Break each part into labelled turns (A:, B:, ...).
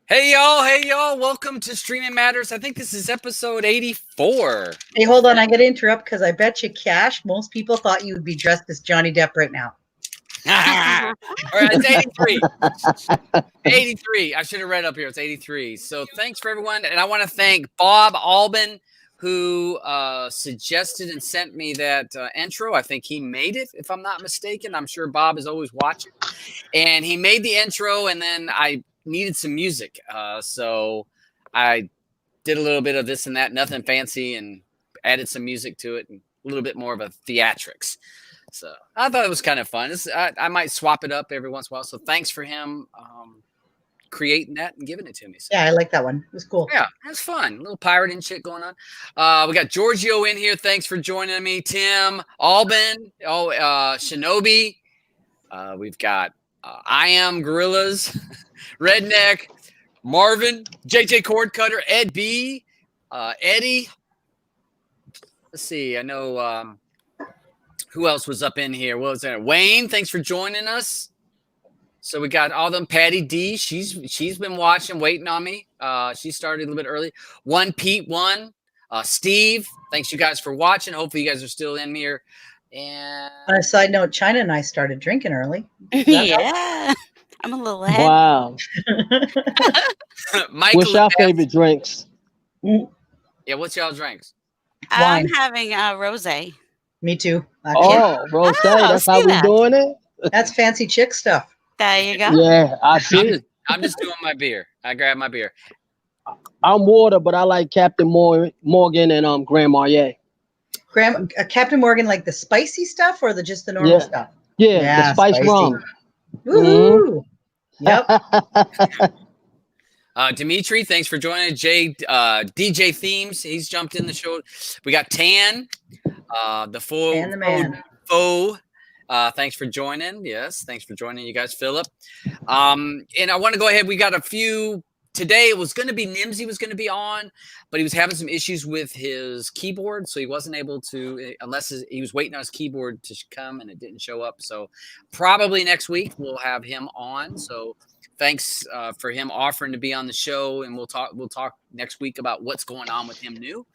A: Hey y'all, welcome to Streaming Matters. I think this is episode 84.
B: Hey, hold on, I gotta interrupt because I bet you cash most people thought you would be dressed as Johnny Depp right now.
A: All right, it's 83. 83. I should have read up here. It's 83. So thanks for everyone. And I want to thank Bob Albin, who suggested and sent me that intro. I think he made it, if I'm not mistaken. I'm sure Bob is always watching. And he made the intro, and then I needed some music. So I did a little bit of this and that, nothing fancy, and added some music to it and a little bit more of a theatrics. So I thought it was kind of fun. I might swap it up every once in a while. So thanks for him creating that and giving it to me. So,
B: yeah, I like that one. It was cool.
A: Yeah, it was fun. A little pirating shit going on. We got Giorgio in here. Thanks for joining me. Tim, Albin, Shinobi. We've got I Am Gorillas, Redneck, Marvin, JJ Cord Cutter, Ed B, Eddie. Let's see. I know who else was up in here. What was that? Wayne, thanks for joining us. So we got all them. Patty D, she's been watching, waiting on me. She started a little bit early. Pete, Steve, thanks you guys for watching. Hopefully you guys are still in here. And
B: on a side note, China and I started drinking early.
C: Yeah, I'm a little ahead.
D: Wow. What's your favorite drinks?
A: Yeah, what's y'all drinks?
C: I'm having rosé.
B: Me too.
D: Oh, rosé. That's how we're doing it.
B: That's fancy chick stuff.
C: There you go.
D: Yeah, I see.
A: I'm just doing my beer. I grab my beer.
D: I'm water, but I like Captain Morgan and Grand Marnier.
B: Captain Morgan, like the spicy stuff or just the normal stuff?
D: Yeah, the spice rum.
B: Woohoo! Yep.
A: Dimitri, thanks for joining. DJ Themes, he's jumped in the show. We got Tan, the full
B: and the man.
A: Thanks for joining. Yes, thanks for joining, you guys. Philip. And I want to go ahead. We got a few today. It was going to be Nimsy was going to be on, but he was having some issues with his keyboard, so he wasn't able to, unless he was waiting on his keyboard to come and it didn't show up. So probably next week we'll have him on. So thanks for him offering to be on the show, and we'll talk next week about what's going on with him new.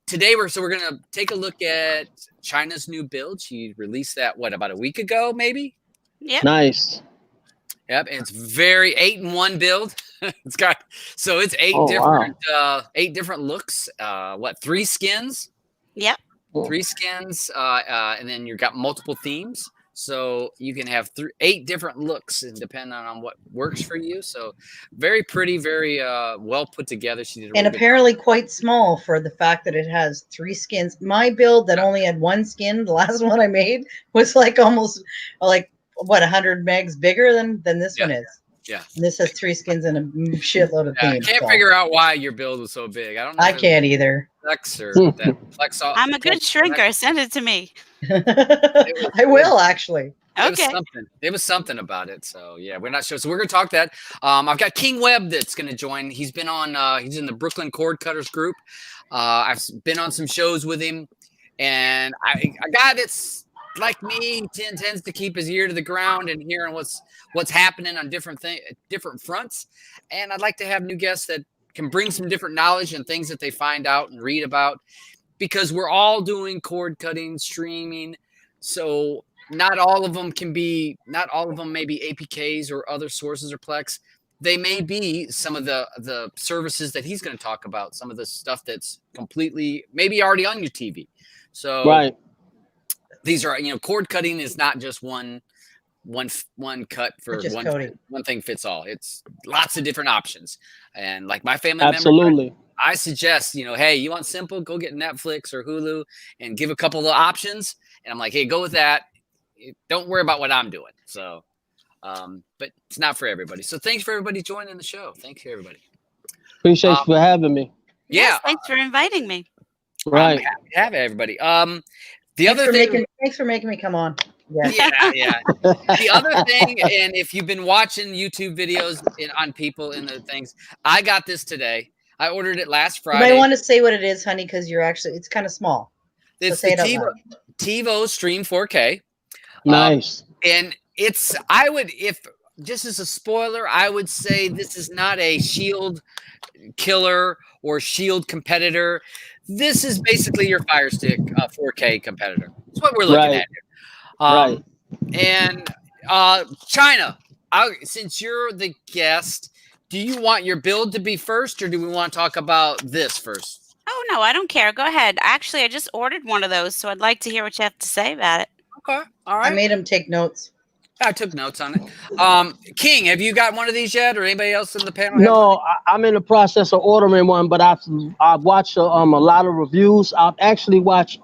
A: Today we're going to take a look at China's new build. She released that about a week ago, maybe?
C: Yep.
D: Nice.
A: Yep, it's very 8-in-1 build. It's 8 different looks. 3 skins?
C: Yep.
A: 3 skins, and then you've got multiple themes. So you can have 8 different looks, and depending on what works for you. So very pretty, very well put together. She did,
B: and apparently quite small for the fact that it has 3 skins. My build that only had 1 skin, the last one I made, was almost 100 megs bigger than this one is.
A: Yeah.
B: And this has 3 skins and a shitload of themes.
A: I can't figure out why your build was so big. I don't know.
B: I can't either.
A: Flex or that flex off.
C: I'm a good shrinker. Send it to me.
B: I will actually.
C: Okay.
A: It was something about it. So yeah, we're not sure. So we're gonna talk that. I've got Kingweb that's gonna join. He's been on. He's in the Brooklyn Cord Cutters group. I've been on some shows with him, and a guy that's like me tends to keep his ear to the ground and hearing what's happening on different fronts. And I'd like to have new guests that can bring some different knowledge and things that they find out and read about, because we're all doing cord cutting, streaming. So not all of them may be APKs or other sources or Plex. They may be some of the services that he's going to talk about, some of the stuff that's completely maybe already on your TV. So
D: right.
A: These are, cord cutting is not just one cut for one thing fits all. It's lots of different options. And like my family member, I suggest, hey, you want simple, go get Netflix or Hulu and give a couple of options. And I'm like, hey, go with that. Don't worry about what I'm doing. So, but it's not for everybody. So thanks for everybody joining the show. Thanks for everybody.
D: Appreciate you for having me.
A: Yeah.
C: Yes, thanks for inviting me.
D: Right.
A: I'm happy to have everybody. Thanks
B: for making me come on.
A: Yeah. The other thing, and if you've been watching YouTube videos on people in the things, I got this today. I ordered it last Friday.
B: You might want to say what it is, honey, because it's kind of small.
A: It's the Tivo Stream4k.
D: Nice.
A: And if just as a spoiler, I would say this is not a shield killer or shield competitor. This is basically your Fire Stick 4K competitor. That's what we're looking
D: Right.
A: at here.
D: Right.
A: And China, since you're the guest, do you want your build to be first, or do we want to talk about this first?
C: Oh, no, I don't care. Go ahead. Actually, I just ordered one of those, so I'd like to hear what you have to say about it.
A: Okay. All right.
B: I made him take notes.
A: I took notes on it. King, have you got one of these yet, or anybody else in the panel?
D: No, I'm in the process of ordering one, but I've watched a lot of reviews. I've actually watched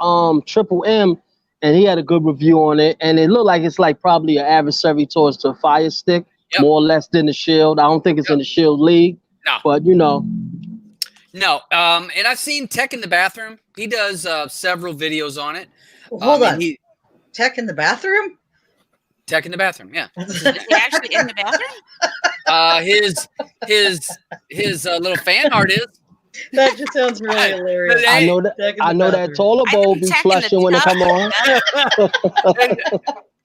D: Triple M, and he had a good review on it, and it looked like it's like probably an adversary towards the Fire Stick, more or less than the Shield. I don't think it's in the Shield league, but you know.
A: No, and I've seen Tech in the Bathroom. He does several videos on it.
B: Hold on. Tech in the Bathroom?
A: Tech in the Bathroom, yeah.
C: Is he actually in the bathroom?
A: His little fan art is.
B: That just sounds really hilarious.
D: I know that taller bowl be flushing when it come on.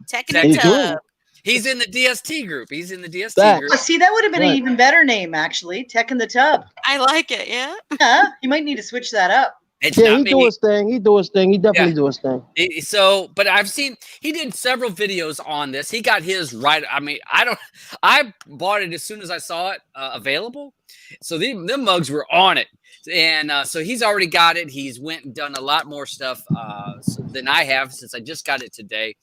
C: Tech in the tub.
A: He's in the DST group. He's in the DST group.
B: See, that would have been an even better name, actually. Tech in the Tub.
C: I like it, yeah.
B: Yeah, you might need to switch that up.
D: He do his thing. He do his thing. He definitely do his thing.
A: But I've seen he did several videos on this. He got his right. I mean, I bought it as soon as I saw it available. So them mugs were on it, and so he's already got it. He's went and done a lot more stuff than I have since I just got it today.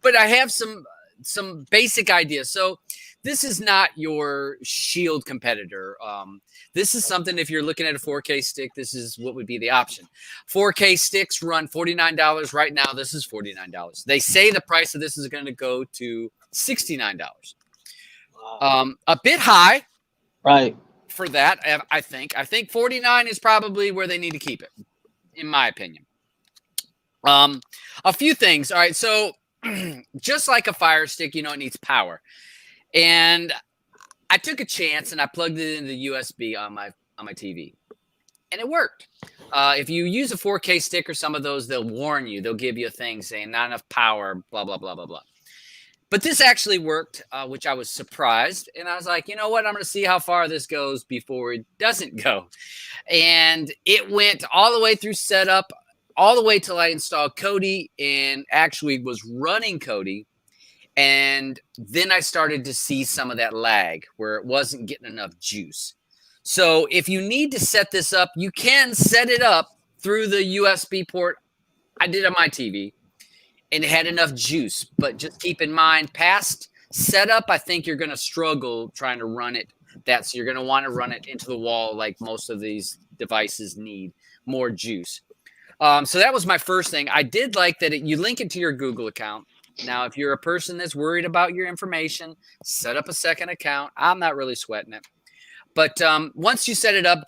A: But I have some basic ideas. So this is not your Shield competitor. This is something, if you're looking at a 4K stick, this is what would be the option. 4K sticks run $49 right now. This is $49. They say the price of this is going to go to $69. A bit high,
D: right?
A: For that, I think. I think $49 is probably where they need to keep it, in my opinion. A few things. All right, so just like a Fire Stick, it needs power. And I took a chance and I plugged it into the USB on my TV, and it worked. If you use a 4K stick or some of those, they'll warn you. They'll give you a thing saying not enough power, blah, blah, blah, blah, blah. But this actually worked, which I was surprised. And I was like, you know what? I'm going to see how far this goes before it doesn't go. And it went all the way through setup, all the way till I installed Kodi and actually was running Kodi. And then I started to see some of that lag where it wasn't getting enough juice. So if you need to set this up, you can set it up through the USB port. I did on my TV, and it had enough juice. But just keep in mind, past setup, I think you're going to struggle trying to run it. So you're going to want to run it into the wall like most of these devices need more juice. So that was my first thing. I did like that you link it to your Google account. Now, if you're a person that's worried about your information, set up a second account. I'm not really sweating it. But once you set it up,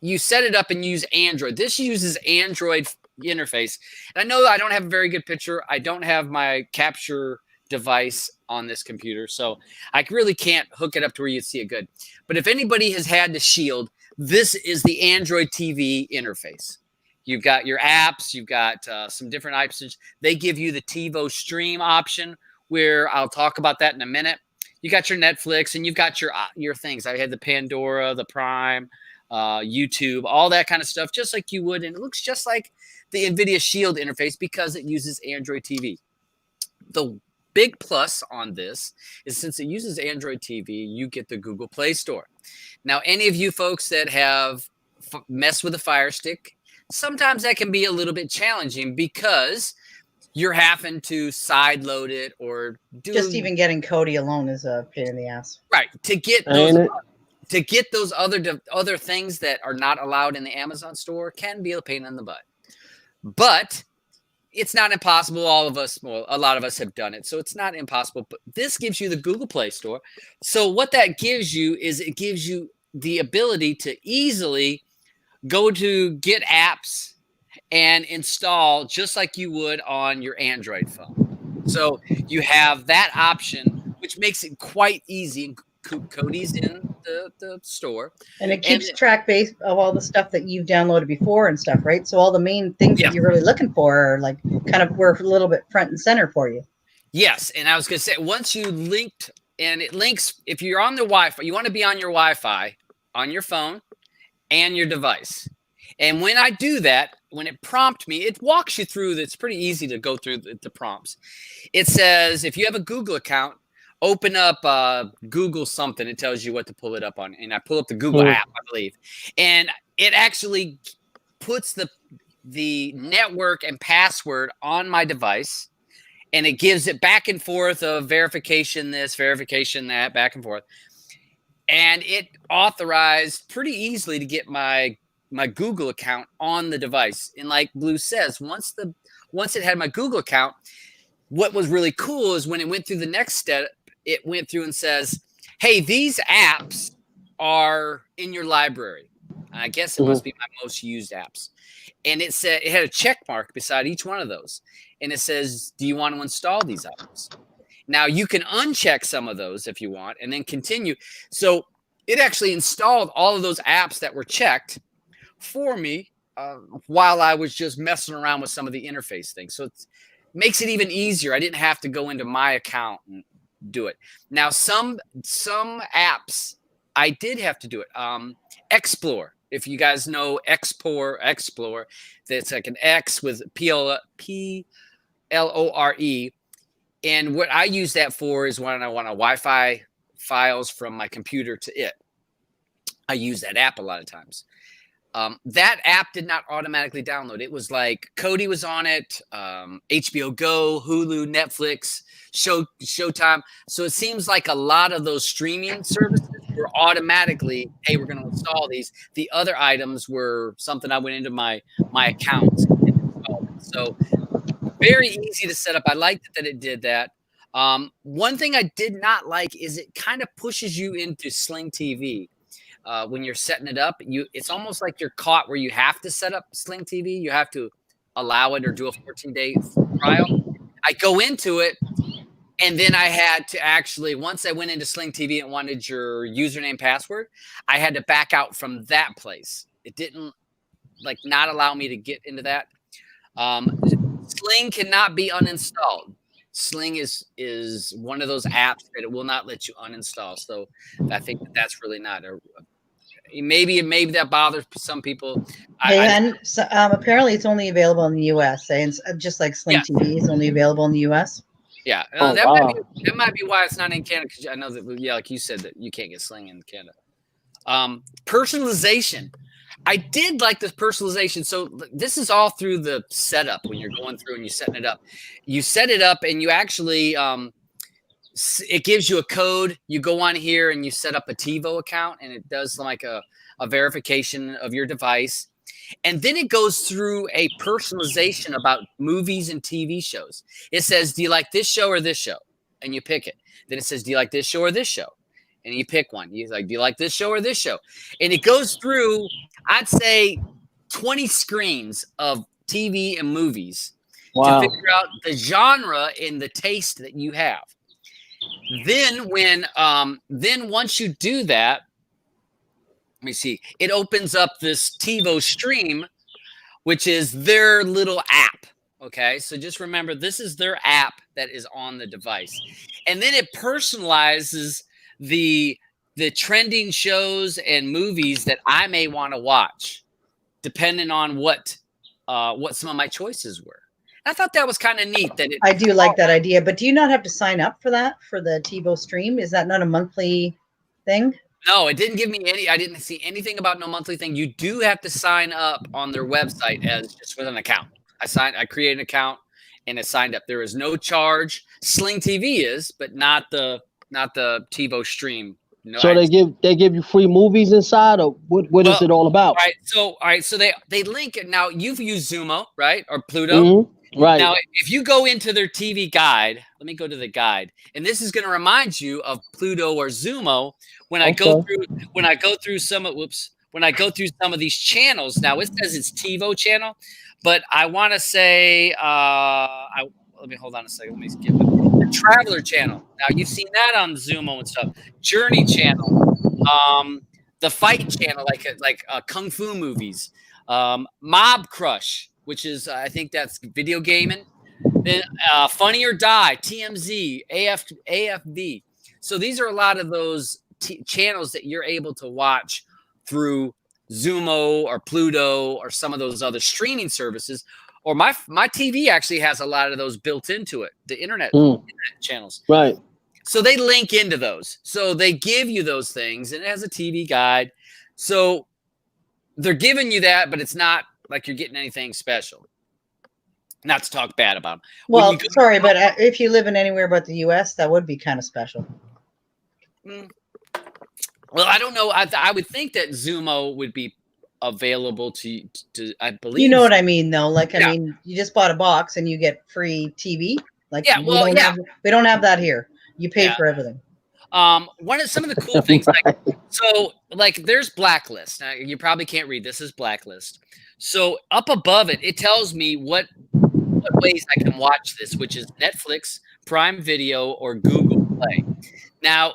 A: you set it up and use Android. This uses Android interface. And I know I don't have a very good picture. I don't have my capture device on this computer, so I really can't hook it up to where you'd see it good. But if anybody has had the Shield, this is the Android TV interface. You've got your apps. You've got some different options. They give you the Tivo Stream option, where I'll talk about that in a minute. You got your Netflix, and you've got your things. I had the Pandora, the Prime, YouTube, all that kind of stuff, just like you would. And it looks just like the NVIDIA Shield interface because it uses Android TV. The big plus on this is since it uses Android TV, you get the Google Play Store. Now, any of you folks that have messed with a Fire Stick, sometimes that can be a little bit challenging because you're having to side load it or
B: just even getting Kodi alone is a pain in the ass.
A: Right. To get those other things that are not allowed in the Amazon store can be a pain in the butt. But it's not impossible. A lot of us have done it, so it's not impossible. But this gives you the Google Play Store. So what that gives you is it gives you the ability to easily go to get apps and install just like you would on your Android phone. So you have that option, which makes it quite easy. Kodi's in the store.
B: And it keeps track base of all the stuff that you've downloaded before and stuff, right? So all the main things that you're really looking for are like kind of were a little bit front and center for you.
A: Yes. And I was going to say, once you linked and it links. If you're on the Wi-Fi, you want to be on your Wi-Fi on your phone and your device. And when I do that, when it prompts me, it walks you through. It's pretty easy to go through the prompts. It says if you have a Google account, open up Google something. It tells you what to pull it up on. And I pull up the Google app, I believe. And it actually puts the network and password on my device. And it gives it back and forth of verification this, verification that, back and forth. And it authorized pretty easily to get my Google account on the device. And like Blue says, once it had my Google account, what was really cool is when it went through the next step, it went through and says, hey, these apps are in your library. I guess it must be my most used apps. And it said it had a check mark beside each one of those. And it says, do you want to install these items? Now you can uncheck some of those if you want and then continue. So it actually installed all of those apps that were checked for me while I was just messing around with some of the interface things. So it makes it even easier. I didn't have to go into my account and do it. Now, some apps I did have to do it. Explore. If you guys know Explore, that's like an X with P-L-O-R-E. And what I use that for is when I want to Wi-Fi files from my computer to it. I use that app a lot of times. That app did not automatically download. It was like Kodi was on it, HBO Go, Hulu, Netflix, Showtime. So it seems like a lot of those streaming services were automatically, hey, we're going to install these. The other items were something I went into my account and installed. So very easy to set up. I liked that it did that. One thing I did not like is it kind of pushes you into Sling TV. When you're setting it up, it's almost like you're caught where you have to set up Sling TV. You have to allow it or do a 14-day trial. I go into it, and then I had to actually, once I went into Sling TV and wanted your username password, I had to back out from that place. It didn't not allow me to get into that. Sling cannot be uninstalled. Sling is one of those apps that it will not let you uninstall. So I think that's really not maybe that bothers some people.
B: Apparently it's only available in the US. And just like Sling TV is only available in the US.
A: Yeah, that might be why it's not in Canada. Because I know that, like you said, that you can't get Sling in Canada. Personalization. I did like this personalization. So this is all through the setup when you're going through and you're setting it up. You set it up and you actually, it gives you a code. You go on here and you set up a Tivo account and it does like a verification of your device. And then it goes through a personalization about movies and TV shows. It says, do you like this show or this show? And you pick it. Then it says, do you like this show or this show? And you pick one. You're like, do you like this show or this show? And it goes through, I'd say, 20 screens of TV and movies to figure out the genre and the taste that you have. Then once you do that, let me see, it opens up this Tivo Stream, which is their little app. Okay, so just remember, this is their app that is on the device. And then it personalizes the trending shows and movies that I may want to watch, depending on what some of my choices were. I thought that was kind of neat. I
B: do like that idea, but do you not have to sign up for that for the Tivo Stream? Is that not a monthly thing?
A: No, it didn't give me any. I didn't see anything about no monthly thing. You do have to sign up on their website as just with an account. I created an account and it signed up. There is no charge. Sling TV is, but not the Tivo Stream. No,
D: so they give you free movies inside, or what is it all about?
A: All right. So they link it. Now you've used Zumo, right, or Pluto.
D: Mm-hmm. Right.
A: Now, if you go into their TV guide, let me go to the guide, and this is going to remind you of Pluto or Zumo when I go through some of these channels. Now it says it's Tivo channel, but I want to say let me hold on a second. Let me skip it. The Traveler channel. Now you've seen that on Zumo and stuff. Journey channel, the Fight channel, like kung fu movies, Mob Crush, which is I think that's video gaming. Then Funny or Die, TMZ, AFB. So these are a lot of those channels that you're able to watch through Zumo or Pluto or some of those other streaming services. Or my TV actually has a lot of those built into it, the internet channels.
D: Right.
A: So they link into those. So they give you those things, and it has a TV guide. So they're giving you that, but it's not like you're getting anything special. Not to talk bad about them.
B: Well, sorry, but if you live in anywhere but the U.S., that would be kind of special.
A: Well, I don't know. I would think that Zumo would be available to I believe.
B: You know what I mean, though? Like, I mean, you just bought a box and you get free TV. Like, we don't have that here. You pay for everything.
A: Some of the cool things, like there's Blacklist. Now, you probably can't read this is Blacklist. So up above it, it tells me what ways I can watch this, which is Netflix, Prime Video, or Google Play. Now,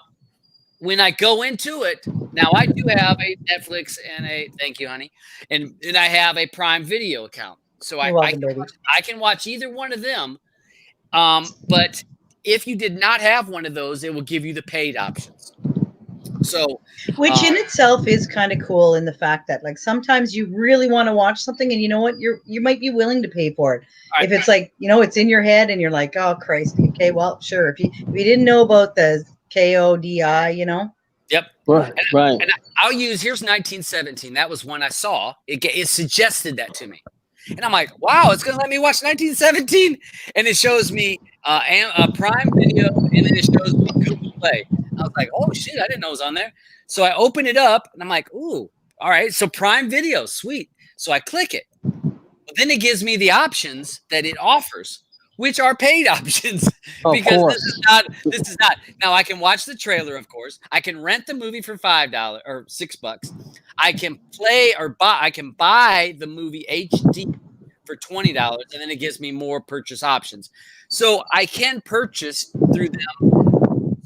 A: when I go into it, now I do have a Netflix and thank you, honey, and I have a Prime Video account, so I can watch either one of them. But if you did not have one of those, it will give you the paid options. So,
B: which in itself is kind of cool in the fact that, like, sometimes you really want to watch something, and you know what, you might be willing to pay for it. If it's like, it's in your head, and you're like, oh Christ, okay, well, sure. If you didn't know about the KODI,
A: Yep.
D: Right.
A: And I'll use here's 1917. That was one I saw. It suggested that to me. And I'm like, wow, it's going to let me watch 1917. And it shows me Prime Video, and then it shows me Google Play. I was like, oh, shit, I didn't know it was on there. So I open it up, and I'm like, ooh, all right, so Prime Video, sweet. So I click it. But then it gives me the options that it offers, which are paid options. Because this is not. Now, I can watch the trailer, of course. I can rent the movie for $5 or $6. I can play I can buy the movie HD for $20, and then it gives me more purchase options. So I can purchase through them.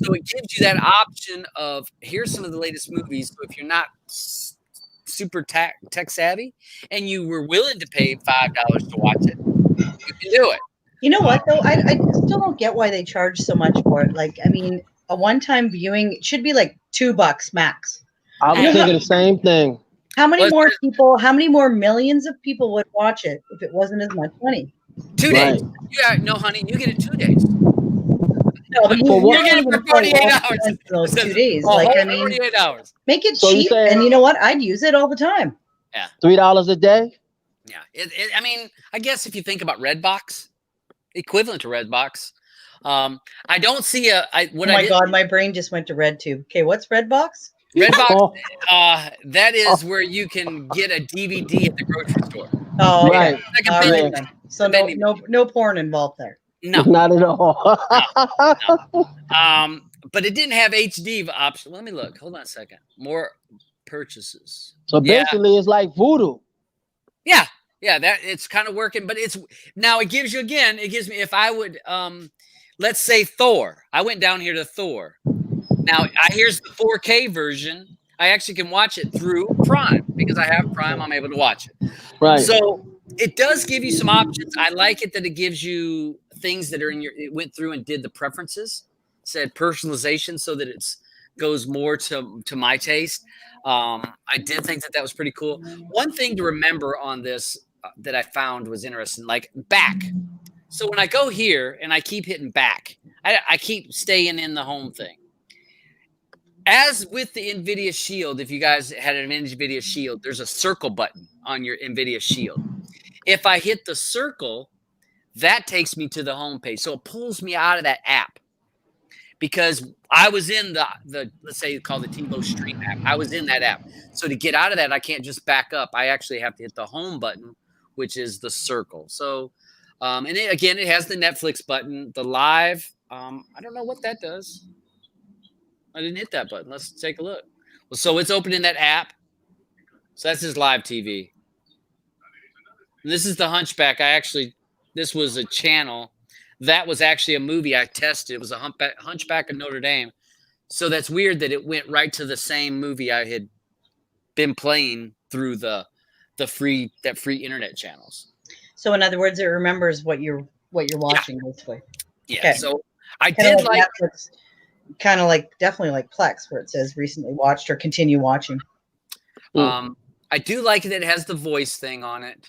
A: So it gives you that option of here's some of the latest movies. So if you're not super tech savvy and you were willing to pay $5 to watch it, you can do it.
B: You know what, though? I still don't get why they charge so much for it. Like, I mean, a one-time viewing should be like $2 max.
D: I was thinking the same thing.
B: How many more millions of people would watch it if it wasn't as much money?
A: 2 days. Yeah, no, honey, you get it 2 days.
B: No, but
A: you're getting it for 48 hours.
B: Those 2 days. Like, I mean,
A: 48 hours.
B: Make it cheap, and you know what? I'd use it all the time.
A: Yeah.
D: $3 a day?
A: Yeah. I mean, I guess if you think about Redbox, equivalent to Redbox. I don't see God,
B: my brain just went to RedTube. Okay, what's Redbox?
A: Redbox, that is where you can get a DVD at the grocery store.
B: Oh, okay.
A: Like
B: all right, then. So no porn involved there.
A: No,
D: not at all.
A: No. But it didn't have HD option. Let me look. Hold on a second. More purchases.
D: So basically, it's like voodoo.
A: Yeah. Yeah, that it's kind of working, but it gives you it gives me, if I would, let's say Thor. I went down here to Thor. Now, here's the 4K version. I actually can watch it through Prime because I have Prime. I'm able to watch it.
D: Right.
A: So it does give you some options. I like it that it gives you things that are it went through and did the preferences, said personalization so that it goes more to my taste. I did think that was pretty cool. One thing to remember on this that I found was interesting, like back. So when I go here and I keep hitting back, I keep staying in the home thing. As with the NVIDIA Shield, if you guys had an NVIDIA Shield, there's a circle button on your NVIDIA Shield. If I hit the circle, that takes me to the home page. So it pulls me out of that app because I was in the let's say called the Tivo Stream app. I was in that app. So to get out of that, I can't just back up. I actually have to hit the home button, which is the circle. So, and it has the Netflix button, the live. I don't know what that does. I didn't hit that button. Let's take a look. Well, so it's opening that app. So that's his live TV. And this is the Hunchback. This was a channel. That was actually a movie I tested. It was a Hunchback of Notre Dame. So that's weird that it went right to the same movie I had been playing through the free internet channels.
B: So in other words, it remembers what you're watching basically.
A: Yeah. Okay. So I did like Netflix.
B: kind of like definitely like Plex, where it says recently watched or continue watching.
A: I do like that it has the voice thing on it.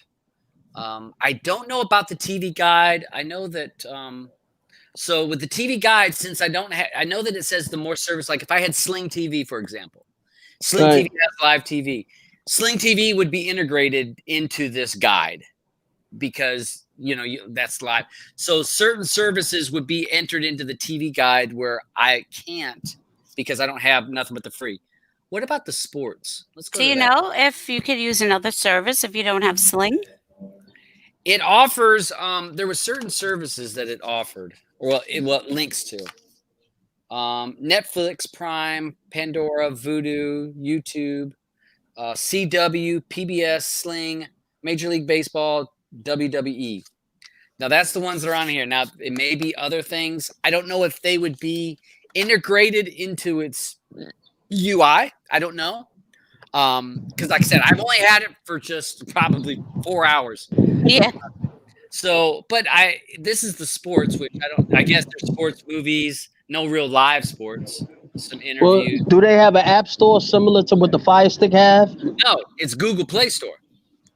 A: I don't know about the TV guide. I know that so with the TV guide, since I don't have, I know that it says the more service. Like if I had Sling TV, for example, Sling TV has live TV. Sling TV would be integrated into this guide because that's live. So certain services would be entered into the TV guide where I can't because I don't have nothing but the free. What about the sports? Let's go.
C: Do you know if you could use another service if you don't have Sling?
A: It offers. There were certain services that it offered, or it links to. Netflix, Prime, Pandora, Vudu, YouTube, CW, PBS, Sling, Major League Baseball, WWE. Now that's the ones that are on here. Now it may be other things. I don't know if they would be integrated into its UI. I don't know. Because like I said, I've only had it for just probably 4 hours.
C: Yeah.
A: So, but this is the sports, which I guess there's sports movies, no real live sports, some interviews.
D: Well, do they have an app store similar to what the Fire Stick have?
A: No, it's Google Play Store.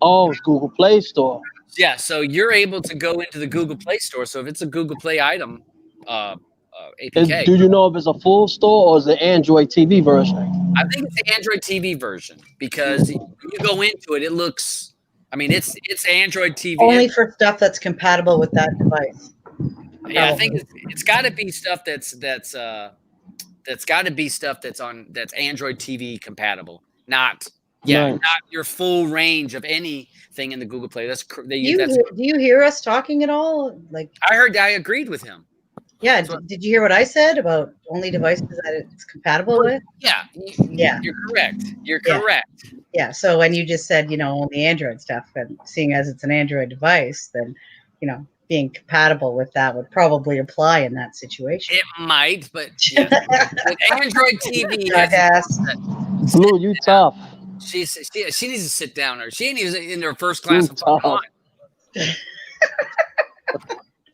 D: Oh, it's Google Play Store.
A: Yeah, so you're able to go into the Google Play Store. So if it's a Google Play item, APK.
D: Do you know if it's a full store or is it Android TV version?
A: I think it's the Android TV version because when you go into it, it looks. I mean, it's Android TV.
B: Only for stuff that's compatible with that device.
A: Yeah, I think it's got to be stuff that's got to be stuff that's Android TV compatible, not your full range of anything in the Google Play. Do
B: you hear us talking at all? Like
A: I agreed with him.
B: Yeah, did you hear what I said about only devices that it's compatible with?
A: Yeah, you're correct. You're correct.
B: Yeah, so when you just said, only Android stuff, and seeing as it's an Android device, then, being compatible with that would probably apply in that situation.
A: It might, but with Android TV,
D: Blue, you tough.
A: She needs to sit down, or she ain't even in her first class of time.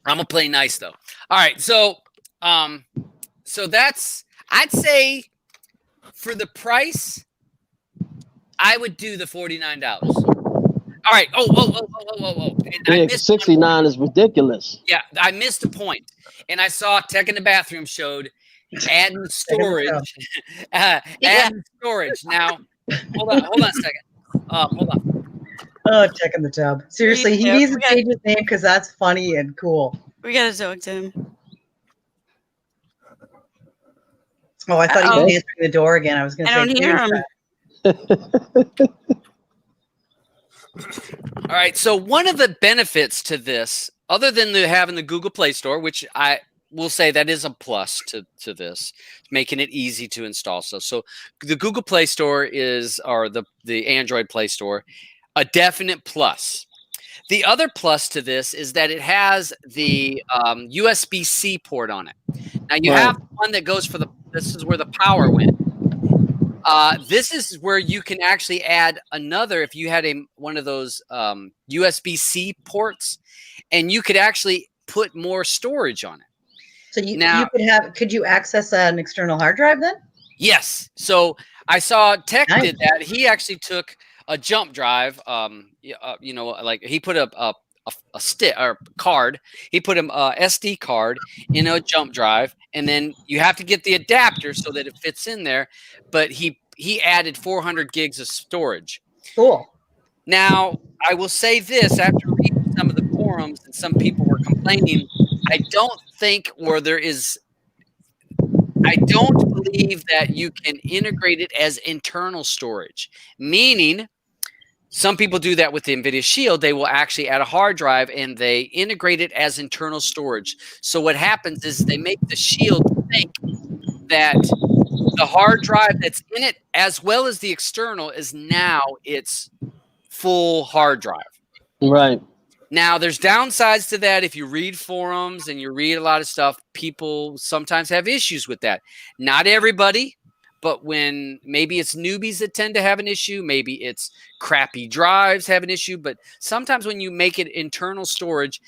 A: I'm gonna play nice though. All right, so that's I'd say for the price, I would do the $49. All right. Oh.
D: Yeah, 69 is ridiculous.
A: Yeah, I missed a point, and I saw Tech in the Bathroom showed adding storage. Adding storage. Now, hold on a second. Hold on.
B: Oh, Tech in the Tub. Seriously, he needs to change his name because that's funny and cool.
C: We gotta talk to him.
B: Oh, I thought he was answering the door again. I was going to say,
C: I don't hear him.
A: All right. So one of the benefits to this, other than having the Google Play Store, which I will say that is a plus to this, making it easy to install. So the Google Play Store or the Android Play Store, a definite plus. The other plus to this is that it has the USB-C port on it. Now you have one that goes this is where the power went. This is where you can actually add another if you had one of those USB-C ports, and you could actually put more storage on it.
B: So could you access an external hard drive then?
A: Yes. So I saw Tech did that. He actually took a jump drive. Like he put a stick or card. He put a SD card in a jump drive, and then you have to get the adapter so that it fits in there. But he added 400 gigs of storage.
B: Cool.
A: Now I will say this: after reading some of the forums and some people were complaining, I don't believe that you can integrate it as internal storage, meaning. Some people do that with the NVIDIA Shield. They will actually add a hard drive and they integrate it as internal storage. So what happens is they make the Shield think that the hard drive that's in it, as well as the external, is now its full hard drive.
D: Right.
A: Now, there's downsides to that. If you read forums and you read a lot of stuff, people sometimes have issues with that. Not everybody. But when maybe it's newbies that tend to have an issue, maybe it's crappy drives have an issue. But sometimes when you make it internal storage,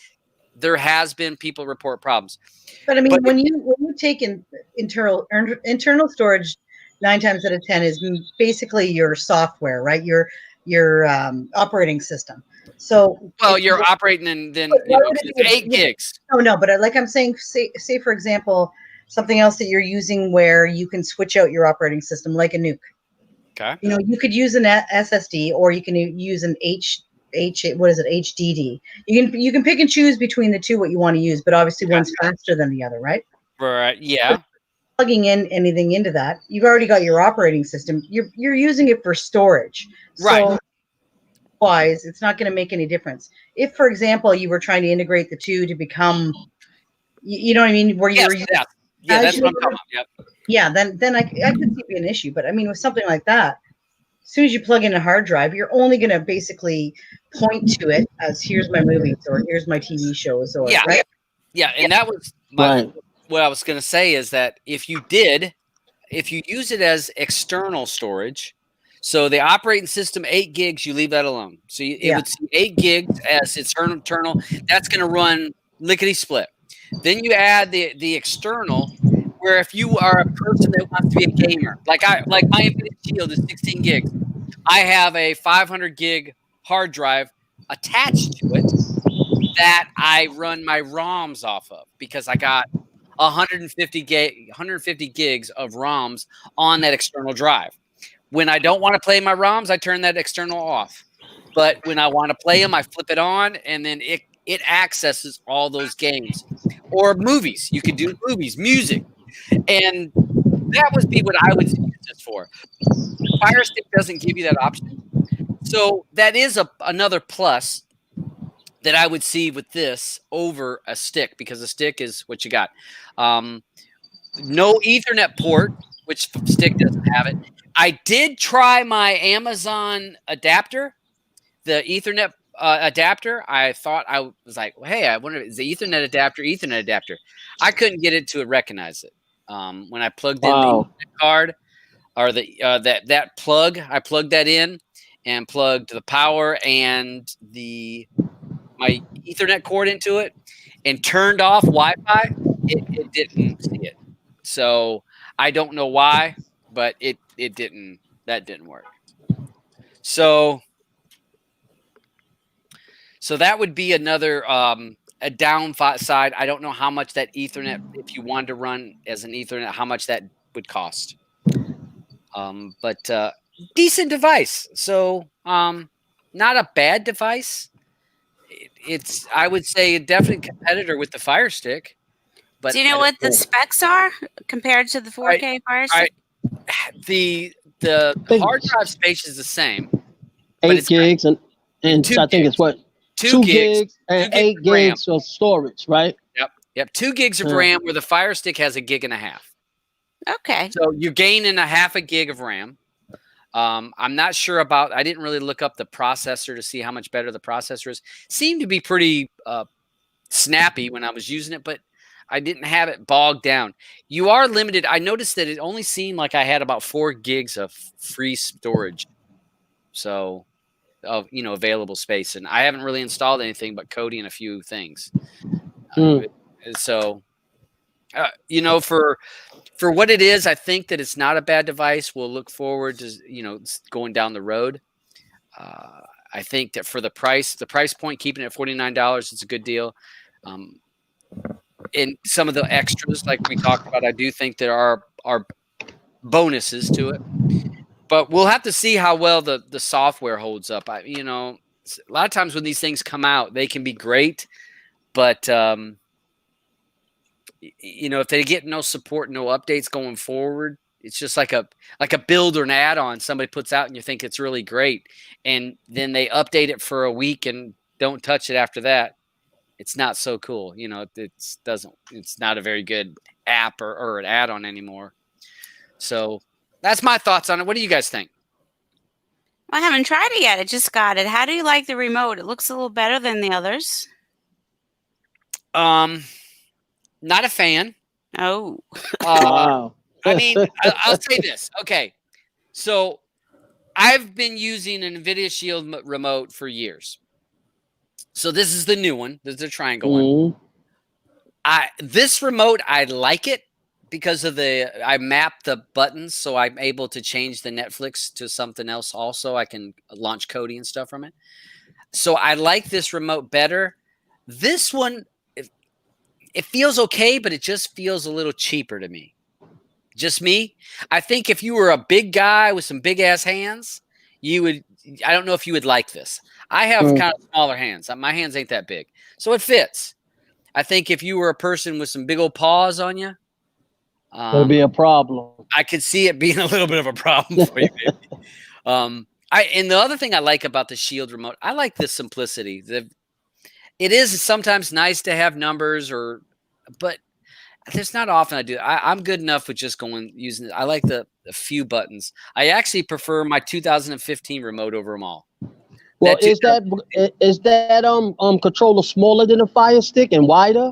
A: there has been people report problems.
B: But I mean, when you take in internal storage, 9 times out of 10 is basically your software, right? Your operating system. So
A: you're operating and then it's 8 gigs.
B: No, but like I'm saying, say for example, something else that you're using where you can switch out your operating system, like a nuke.
A: Okay.
B: You could use an SSD, or you can use an HDD. You can pick and choose between the two what you want to use, but obviously one's faster than the other, right?
A: Right. Yeah.
B: So plugging in anything into that, you've already got your operating system. You're using it for storage,
A: right?
B: So wise, it's not going to make any difference. If, for example, you were trying to integrate the two to become, you know what I mean, where you were using,
A: that's what I'm talking about. Yep.
B: Yeah, then I could see it be an issue. But I mean, with something like that, as soon as you plug in a hard drive, you're only going to basically point to it as here's my movies or here's my TV shows, or right?
A: Yeah, and that was what I was going to say is that if you use it as external storage, so the operating system 8 gigs, you leave that alone. So it would see 8 gigs as its internal. That's going to run lickety split. Then you add the external, where if you are a person that wants to be a gamer, like my Nvidia Shield is 16 gigs. I have a 500 gig hard drive attached to it that I run my ROMs off of, because I got 150 gigs of ROMs on that external drive. When I don't want to play my ROMs, I turn that external off. But when I want to play them, I flip it on, and then it accesses all those games. Or movies. You could do movies, music. And that would be what I would use this for. Fire Stick doesn't give you that option. So that is another plus that I would see with this over a stick, because a stick is what you got. No Ethernet port, which stick doesn't have it. I did try my Amazon adapter, the Ethernet adapter. I thought, I was like, well, hey, I wonder if it's the Ethernet adapter. I couldn't get it to recognize it. When I plugged in the Ethernet card, or that plug, I plugged that in and plugged the power and my Ethernet cord into it and turned off Wi-Fi. It didn't see it. So I don't know why, but it didn't. That didn't work. So that would be another a downside. I don't know how much that Ethernet, if you wanted to run as an Ethernet, how much that would cost. But decent device. So not a bad device. It's, I would say, a definite competitor with the Fire Stick. But
C: do you know what the specs are compared to the 4K Fire Stick?
A: The hard drive space is the same.
D: 8 gigs and I think it's what? 2 gigs and 8 gigs of storage, right?
A: Yep. 2 gigs of RAM, where the Fire Stick has 1.5 gigs.
C: Okay.
A: So you're gaining 0.5 gig of RAM. I'm not sure about, I didn't really look up the processor to see how much better the processor is. Seemed to be pretty snappy when I was using it, but I didn't have it bogged down. You are limited. I noticed that it only seemed like I had about 4 gigs of free storage. So, of available space. And I haven't really installed anything but Kodi and a few things. So, for what it is, I think that it's not a bad device. We'll look forward to, going down the road. I think that for the price point, keeping it at $49, it's a good deal. And some of the extras, like we talked about, I do think there are bonuses to it. But we'll have to see how well the software holds up. A lot of times when these things come out, they can be great, but if they get no support, no updates going forward, it's just like a build or an add-on somebody puts out and you think it's really great, and then they update it for a week and don't touch it after that. It's not so cool. It's not a very good app or an add-on anymore. So that's my thoughts on it. What do you guys think?
C: I haven't tried it yet. I just got it. How do you like the remote? It looks a little better than the others.
A: Not a fan.
C: Oh.
D: Wow.
A: I mean, I'll say this. Okay. So I've been using an NVIDIA Shield remote for years. So this is the new one. This is the triangle one.
D: Mhm.
A: This remote, I like it because of I map the buttons, so I'm able to change the Netflix to something else. Also, I can launch Kodi and stuff from it. So I like this remote better. This one, it feels okay, but it just feels a little cheaper to me. Just me. I think if you were a big guy with some big ass hands, you would. I don't know if you would like this. I have kind of smaller hands. My hands ain't that big, so it fits. I think if you were a person with some big old paws on you,
D: It'll be a problem.
A: I could see it being a little bit of a problem for you. And the other thing I like about the Shield remote, I like the simplicity. It is sometimes nice to have numbers, but there's not often I do. I'm good enough with just using it. I like the few buttons. I actually prefer my 2015 remote over them all.
D: Well, is that controller smaller than a Fire Stick and wider?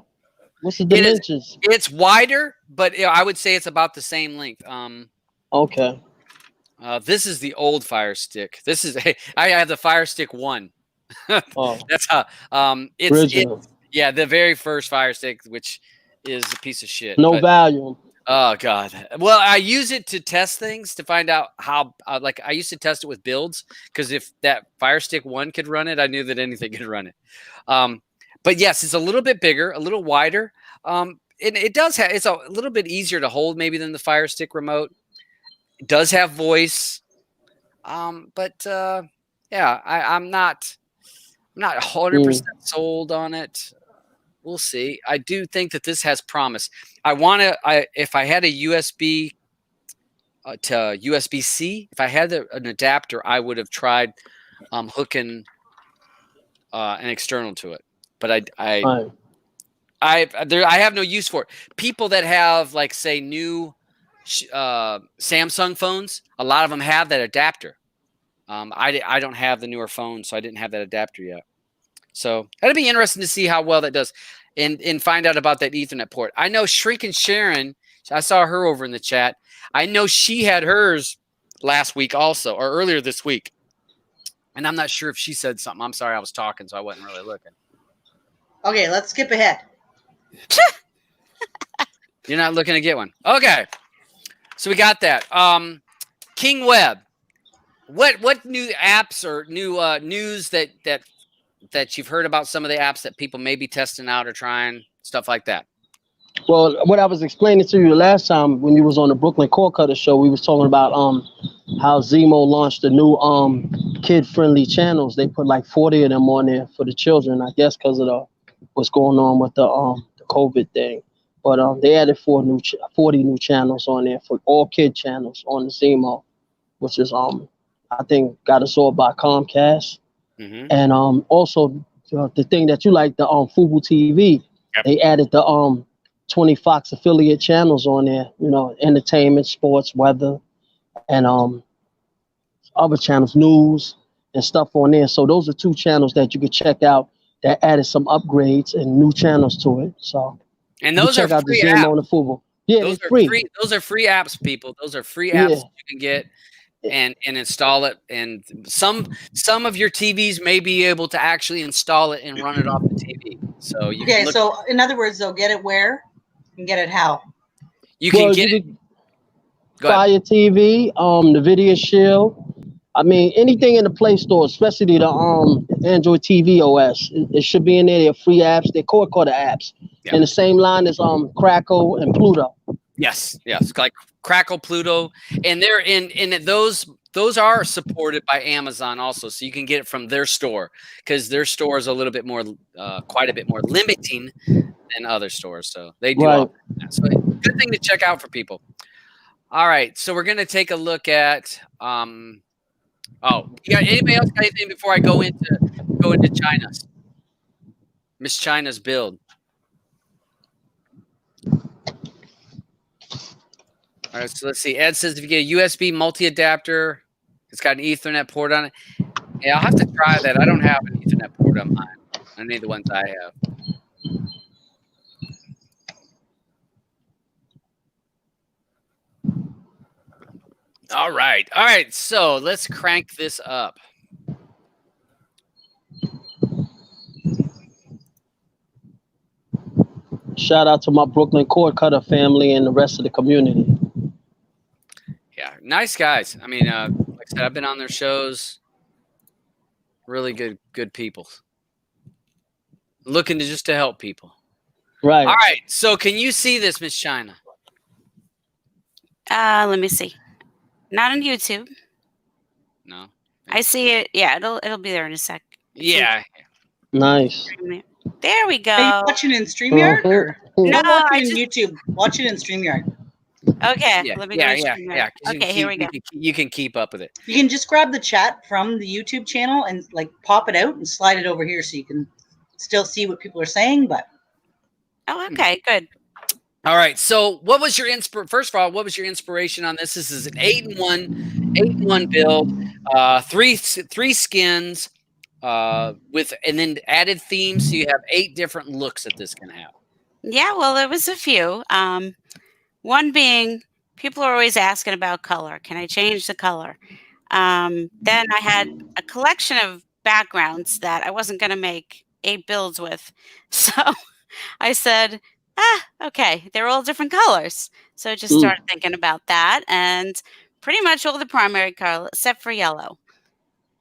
D: What's the dimensions?
A: It's wider, but I would say it's about the same length.
D: Okay.
A: This is the old Fire Stick. This is I have the Fire Stick 1.
D: Oh.
A: That's how
D: Original.
A: Yeah, the very first Fire Stick, which is a piece of shit.
D: No value.
A: Oh God. Well, I use it to test things to find out how. Like I used to test it with builds because if that Fire Stick 1 could run it, I knew that anything could run it. But yes, it's a little bit bigger, a little wider. It does have. It's a little bit easier to hold maybe than the Fire Stick remote. It does have voice. But yeah, I'm not 100% sold on it. We'll see. I do think that this has promise. If I had a USB to USB-C, if I had an adapter, I would have tried hooking an external to it. But I have no use for it. People that have like say new Samsung phones, a lot of them have that adapter. I don't have the newer phone, so I didn't have that adapter yet. So that'd be interesting to see how well that does and find out about that Ethernet port. I know Shrinking Sharon, I saw her over in the chat. I know she had hers last week also, or earlier this week. And I'm not sure if she said something. I'm sorry, I was talking, so I wasn't really looking.
B: Okay, let's skip ahead.
A: You're not looking to get one. Okay. So we got that. Kingweb. What new apps or new news that you've heard about some of the apps that people may be testing out or trying, stuff like that?
D: Well, what I was explaining to you last time when you was on the Brooklyn Cord Cutter show, we was talking about how Zemo launched the new kid-friendly channels. They put like 40 of them on there for the children, I guess because of what's going on with the COVID thing. But they added 40 new channels on there for all kid channels on the Zemo, which is I think got absorbed by Comcast. Mm-hmm. And also the thing that you like, the Fubu TV, yep. They added the 20 Fox affiliate channels on there, you know, entertainment, sports, weather, and other channels, news and stuff on there. So those are two channels that you could check out that added some upgrades and new channels to it. So
A: and those are free apps.
D: On the Fubu. Yeah,
A: those are free. Those are free apps, people. Those are free apps you can get and install it. And some of your TVs may be able to actually install it and run it off the TV. So you can look.
B: So in other words, they'll get it where and get it how?
A: You can get it.
D: Fire TV, the Video Shield. I mean, anything in the Play Store, especially the Android TV OS, it should be in there. They're free apps. They're cord cutter apps. Yep. In the same line as Crackle and Pluto.
A: Yes, like Crackle, Pluto, and they're in those are supported by Amazon also, so you can get it from their store because their store is a little bit more, quite a bit more limiting than other stores. So they do. Right. So good thing to check out for people. All right, so we're gonna take a look at. Anybody else got anything before I go into China's Miss China's build? All right, so let's see. Ed says if you get a USB multi-adapter, it's got an Ethernet port on it. Yeah, I'll have to try that. I don't have an Ethernet port on mine. I need the ones I have. All right. So let's crank this up.
D: Shout out to my Brooklyn cord cutter family and the rest of the community.
A: Yeah, nice guys. I mean, like I said, I've been on their shows. Really good people. Looking to help people.
D: Right.
A: All right. So can you see this, Miss China?
C: Let me see. Not on YouTube.
A: No.
C: I see it. Yeah, it'll be there in a sec.
A: Yeah.
D: Nice.
C: There we
B: Are you
C: go.
B: watching in StreamYard? Or?
C: No,
B: Don't watch
C: I
B: it in
C: just-
B: YouTube. Watch it in StreamYard.
C: Okay,
A: Yeah.
C: let me go. to StreamYard.
A: 'Cause
C: Okay, here we go.
A: You can keep up with it.
B: You can just grab the chat from the YouTube channel and like pop it out and slide it over here so you can still see what people are saying. But
C: Oh, okay, good.
A: All right. So what was your first of all, what was your inspiration on this? This is an 8-in-1 build, three skins, and then added themes. So you have 8 different looks that this can have.
C: Yeah, well, there was a few. One being people are always asking about color. Can I change the color? Then I had a collection of backgrounds that I wasn't going to make 8 builds with. So I said, okay, they're all different colors. So I just started thinking about that, and pretty much all the primary color except for yellow.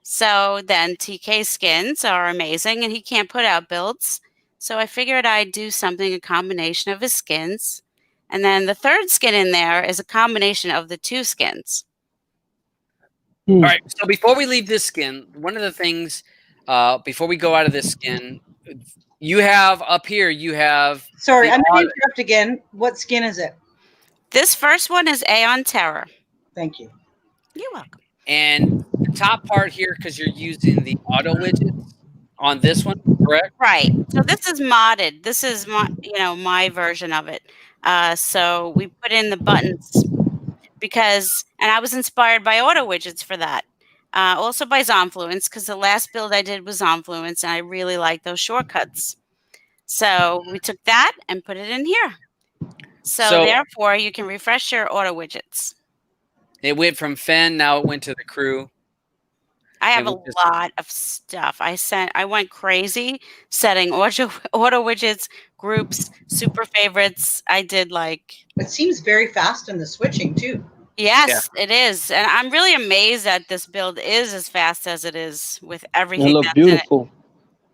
C: So then TK skins are amazing, and he can't put out builds. So I figured I'd do something, a combination of his skins. And then the third skin in there is a combination of the 2 skins.
A: All right. So before we leave this skin, one of the things, before we go out of this skin, you have up here, you have.
B: sorry, I'm going to interrupt again. What skin is it?
C: This first one is Aeon Terror.
B: Thank you.
C: You're welcome.
A: And the top part here, because you're using the auto widgets on this one, correct?
C: Right. So this is modded. This is my version of it. So we put in the buttons and I was inspired by auto widgets for that. Also by Zonfluence, because the last build I did was Zonfluence, and I really like those shortcuts. So we took that and put it in here. So therefore, you can refresh your auto widgets.
A: It went from Fen, now it went to the crew.
C: I have a lot of stuff. I went crazy setting auto widgets, groups, super favorites. I did
B: It seems very fast in the switching too.
C: Yes, it is. And I'm really amazed that this build is as fast as it is with everything.
D: It looks beautiful.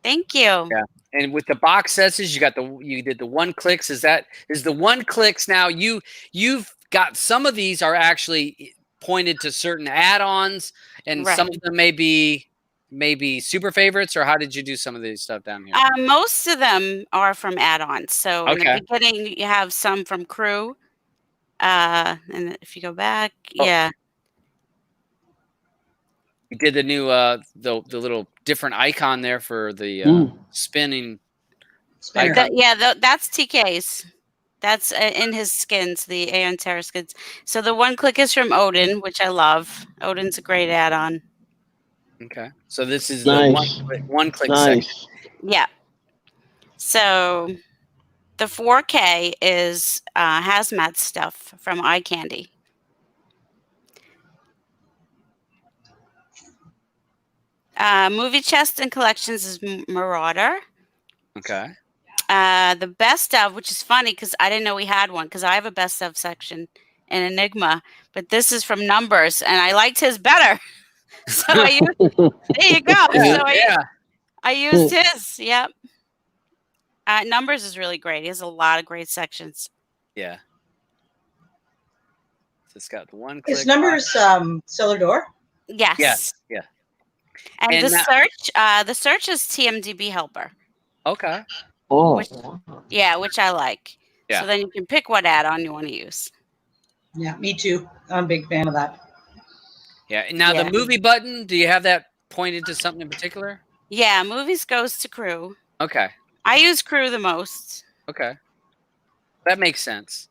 C: Thank you.
A: Yeah. And with the box sets, you did the 1-clicks. Is the 1-clicks now you've got some of these are actually pointed to certain add-ons, and some of them may be super favorites, or how did you do some of these stuff down here?
C: Most of them are from add-ons. So in the beginning, you have some from crew. And if you go back, yeah.
A: You did the new the little different icon there for the spinning.
C: That's TK's. That's in his skins, the Aeon Terror skins. So the 1-click is from Odin, which I love. Odin's a great add-on.
A: Okay. So this is
D: nice.
A: the one click section.
C: Yeah. So the 4K is hazmat stuff from Eye Candy. Movie chest and collections is Marauder.
A: Okay.
C: The best of, which is funny because I didn't know we had one, because I have a best of section in Enigma, but this is from Numbers, and I liked his better. So there you go. I used his. Yep. Numbers is really great. He has a lot of great sections.
A: Yeah. So it's got the 1-click.
B: Is Numbers Cellar Door?
C: Yes.
A: Yes. Yeah.
C: And the search is TMDB Helper.
A: Okay.
C: Which I like. Yeah. So then you can pick what add-on you want to use.
B: Yeah, me too. I'm a big fan of that.
A: Yeah. Now the movie button, do you have that pointed to something in particular?
C: Yeah, movies goes to crew.
A: Okay.
C: I use crew the most.
A: Okay. That makes sense.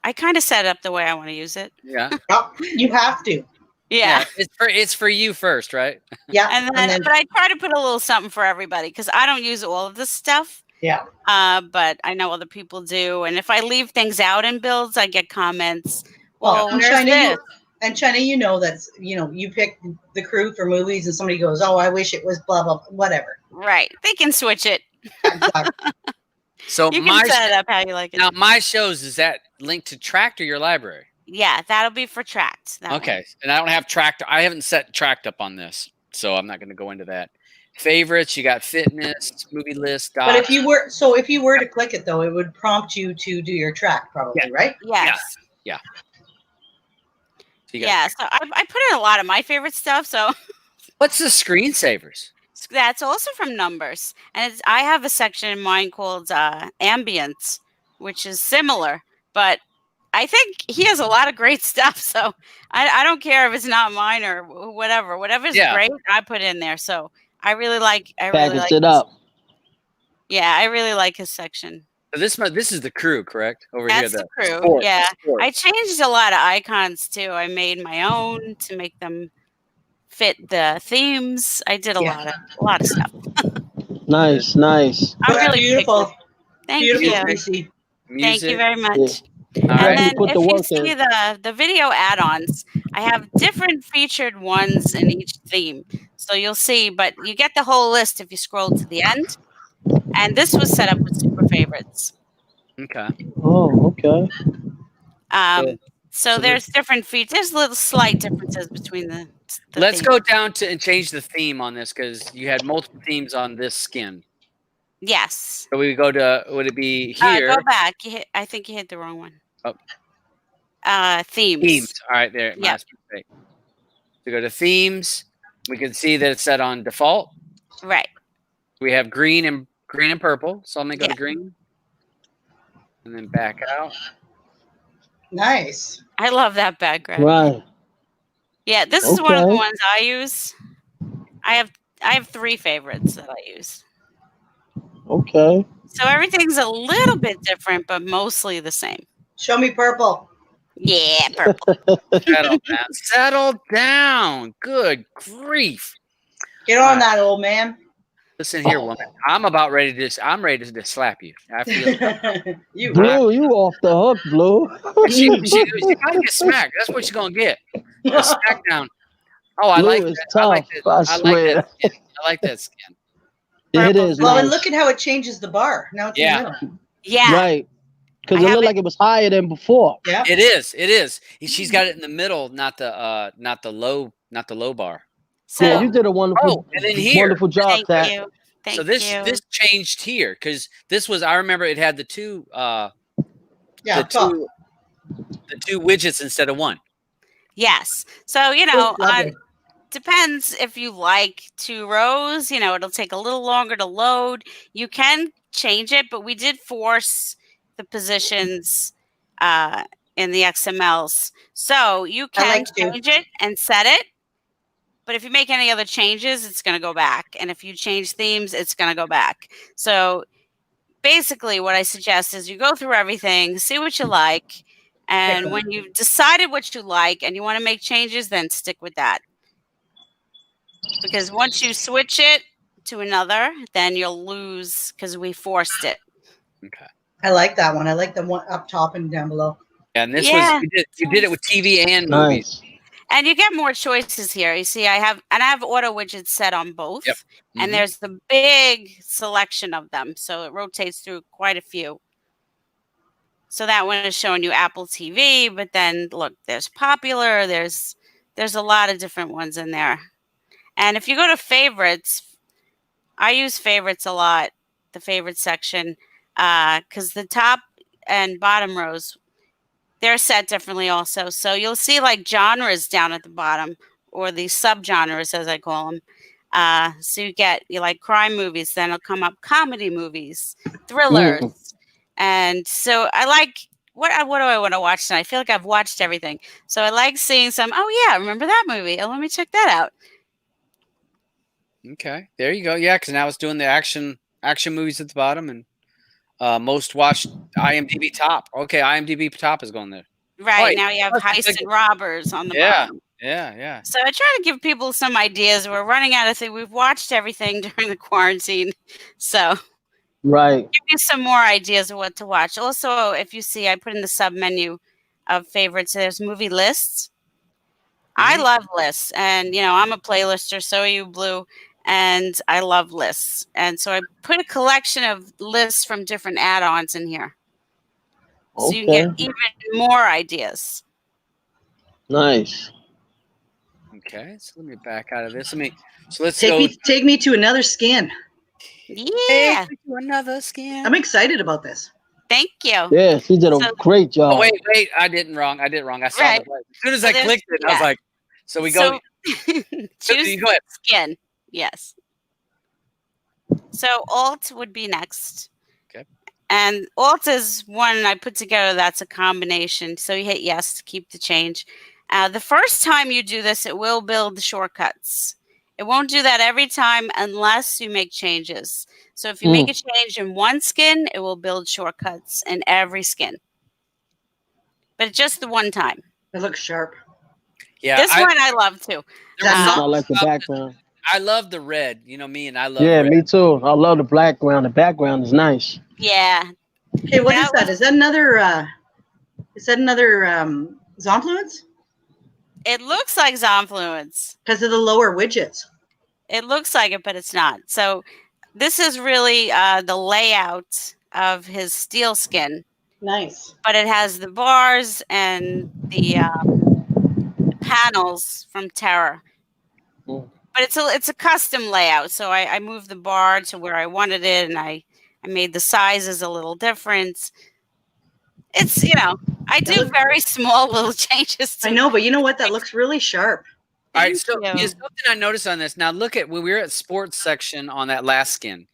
C: I kind of set it up the way I want to use it.
A: Yeah.
B: You have to.
C: Yeah.
A: It's for you first, right?
B: Yeah.
C: And then but I try to put a little something for everybody, because I don't use all of this stuff.
B: Yeah.
C: But I know other people do. And if I leave things out in builds, I get comments. Well,
B: and China, you know you pick the crew for movies, and somebody goes, "Oh, I wish it was blah blah," whatever.
C: Right. They can switch it.
B: Exactly.
A: So
C: You can set it up how you like it.
A: now my shows, is that linked to Tracked or your library?
C: Yeah, that'll be for Tracked.
A: Okay, and I don't have Tracked. I haven't set Tracked up on this, so I'm not going to go into that. Favorites, you got fitness, movie list, docs.
B: But if you were to click it though, it would prompt you to do your track, probably, right?
C: Yes.
A: Yeah. So
C: Yeah. So I put in a lot of my favorite stuff. So
A: what's the screensavers?
C: that's also from numbers, and I have a section in mine called ambience, which is similar, but I think he has a lot of great stuff. So I don't care if it's not mine or whatever. Whatever's great, I put in there. So I really like.
D: Package it up.
C: Yeah, I really like his section.
A: So this is the crew, correct? Over
C: That's
A: here,
C: the crew.
A: sport,
C: Yeah,
A: sport.
C: I changed a lot of icons too. I made my own to make them fit the themes. I did a lot of stuff.
D: Nice.
C: I'm really
B: beautiful.
C: Thank
B: Beautiful,
C: you.
B: Tracy.
C: Thank you very much.
A: Yeah.
C: And then
D: put
C: if
D: the
C: you
D: work
C: see
D: in.
C: the video add-ons, I have different featured ones in each theme. So you'll see, but you get the whole list if you scroll to the end. And this was set up with super favorites.
A: Okay.
D: Oh, okay.
C: So there's different features. There's little slight differences between the
A: Let's
C: themes.
A: go down to and change the theme on this because you had multiple themes on this skin.
C: Yes.
A: So we go to, would it be here?
C: Go back. I think you hit the wrong one.
A: Oh.
C: Themes.
A: Themes. All right, there.
C: Yeah.
A: Mistake. We go to themes. We can see that it's set on default.
C: Right.
A: We have green and purple. So I'm gonna go to green, and then back out.
B: Nice.
C: I love that background.
D: Right.
C: Yeah, this is one of the ones I use. I have 3 favorites that I use.
D: Okay.
C: So everything's a little bit different, but mostly the same.
B: Show me purple.
C: Yeah, purple.
A: Settle down. Settle down. Good grief.
B: Get on that, old man.
A: Listen here, woman. I'm ready to just slap you. I feel
B: you
D: Blue, you off the hook, Blue.
A: she might get smacked. That's what she's gonna get. A smackdown. Oh, I
D: Blue
A: like
D: is
A: that.
D: tough,
A: I like that.
D: I
A: I
D: swear.
A: like that skin. I like that skin.
D: It is.
B: Well,
D: nice.
B: and look at how it changes the bar. Now it's in the middle.
C: Yeah.
D: Right. Because it looked like it was higher than before.
B: Yeah.
A: It is. It is. She's got it in the middle, not the low bar.
C: So
D: Yeah, you did a wonderful,
A: and then here.
D: wonderful job,
C: Thank
D: Tat.
C: you. Thank
A: So this
C: you.
A: changed here because this was, I remember it had the two
B: Yeah,
A: the two widgets instead of one.
C: Yes. So, you know,
B: lovely.
C: depends if you like 2 rows, you know, it'll take a little longer to load. You can change it, but we did force the positions in the XMLs. So you can change it and set it. But if you make any other changes, it's going to go back. And if you change themes, it's going to go back. So basically what I suggest is you go through everything, see what you like. And when you've decided what you like and you want to make changes, then stick with that. Because once you switch it to another, then you'll lose because we forced it.
A: Okay.
B: I like that one. I like the one up top and down below.
A: And this was you did it with TV and movies.
C: And you get more choices here. You see, I have auto widgets set on both.
A: Yep. Mm-hmm.
C: And there's the big selection of them. So it rotates through quite a few. So that one is showing you Apple TV, but then look, there's popular, there's a lot of different ones in there. And if you go to favorites, I use favorites a lot, the favorites section, because the top and bottom rows, they're set differently also. So you'll see like genres down at the bottom, or the subgenres as I call them. So you like crime movies, then it'll come up comedy movies, thrillers. And so I like, what do I want to watch tonight? I feel like I've watched everything. So I like seeing some, oh yeah, remember that movie? Oh, let me check that out.
A: Okay, there you go. Yeah, because now it's doing the action movies at the bottom and most watched IMDb top. Okay, IMDb top is going there.
C: Right, now you have Heist and Robbers on the bottom.
A: Yeah.
C: So I try to give people some ideas. We're running out of things. We've watched everything during the quarantine. So
D: right,
C: give you some more ideas of what to watch. Also, if you see, I put in the sub menu of favorites, there's movie lists. I love lists, and you know, I'm a playlister, so are you, Blue. and I love lists. And so I put a collection of lists from different add-ons in here. So you can get even more ideas.
D: Nice.
A: Okay, so let me back out of this. Let's
B: take me to another skin.
C: Yeah.
A: Take me to another skin.
B: I'm excited about this.
C: Thank you.
D: Yeah, she did a great job.
A: Oh, wait, I did it wrong. I saw
C: Right.
A: the as soon as I clicked it, I was like, so we go.
C: Choose
A: go ahead.
C: skin. Yes. So alt would be next.
A: Okay.
C: And alt is one I put together that's a combination. So you hit yes to keep the change. The first time you do this, it will build the shortcuts. It won't do that every time unless you make changes. So if you make a change in one skin, it will build shortcuts in every skin. But just the one time.
B: It looks sharp.
C: Yeah, this one I love too.
D: I like the background.
A: I love the red. You know me, and I love.
D: Yeah,
A: red.
D: me too. I love the background. The background is nice.
C: Yeah.
B: Hey, what is that? Is that another? Zonfluence?
C: It looks like Zonfluence
B: because of the lower widgets.
C: It looks like it, but it's not. So this is really the layout of his steel skin.
B: Nice.
C: But it has the bars and the panels from Terra. But it's a custom layout. So I moved the bar to where I wanted it, and I made the sizes a little different. It's, I do very small little changes.
B: I know, but you know what? That looks really sharp.
A: All right, so here's something I noticed on this. Now look at when we were at sports section on that last skin.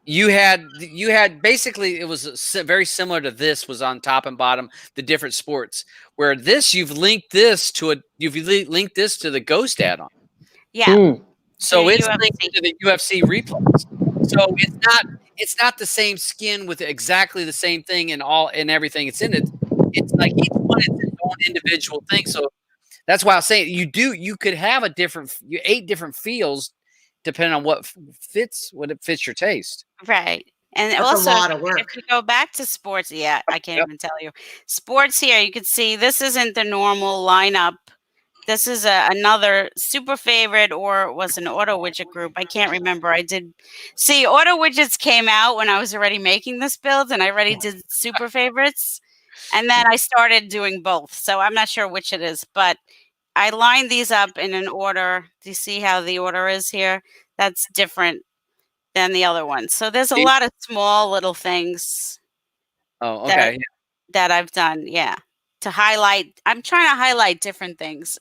A: You had basically it was very similar to this, was on top and bottom the different sports. Where this you've linked this to the Ghost add-on.
C: Yeah.
A: So it's linked to the UFC replays. So it's not the same skin with exactly the same thing and everything it's in it. It's like each one is its own individual thing. So that's why I was saying you could have 8 different feels depending on what fits your taste.
C: Right. And
B: that's
C: also,
B: a lot of work.
C: If you go back to sports, I can't even tell you. Sports here, you can see this isn't the normal lineup. This is another super favorite, or it was an auto widget group. I can't remember. I did see auto widgets came out when I was already making this build, and I already did super favorites. And then I started doing both. So I'm not sure which it is, but I lined these up in an order. Do you see how the order is here? That's different than the other ones. So there's a lot of small little things.
A: Oh, okay.
C: That I've done, to highlight. I'm trying to highlight different things.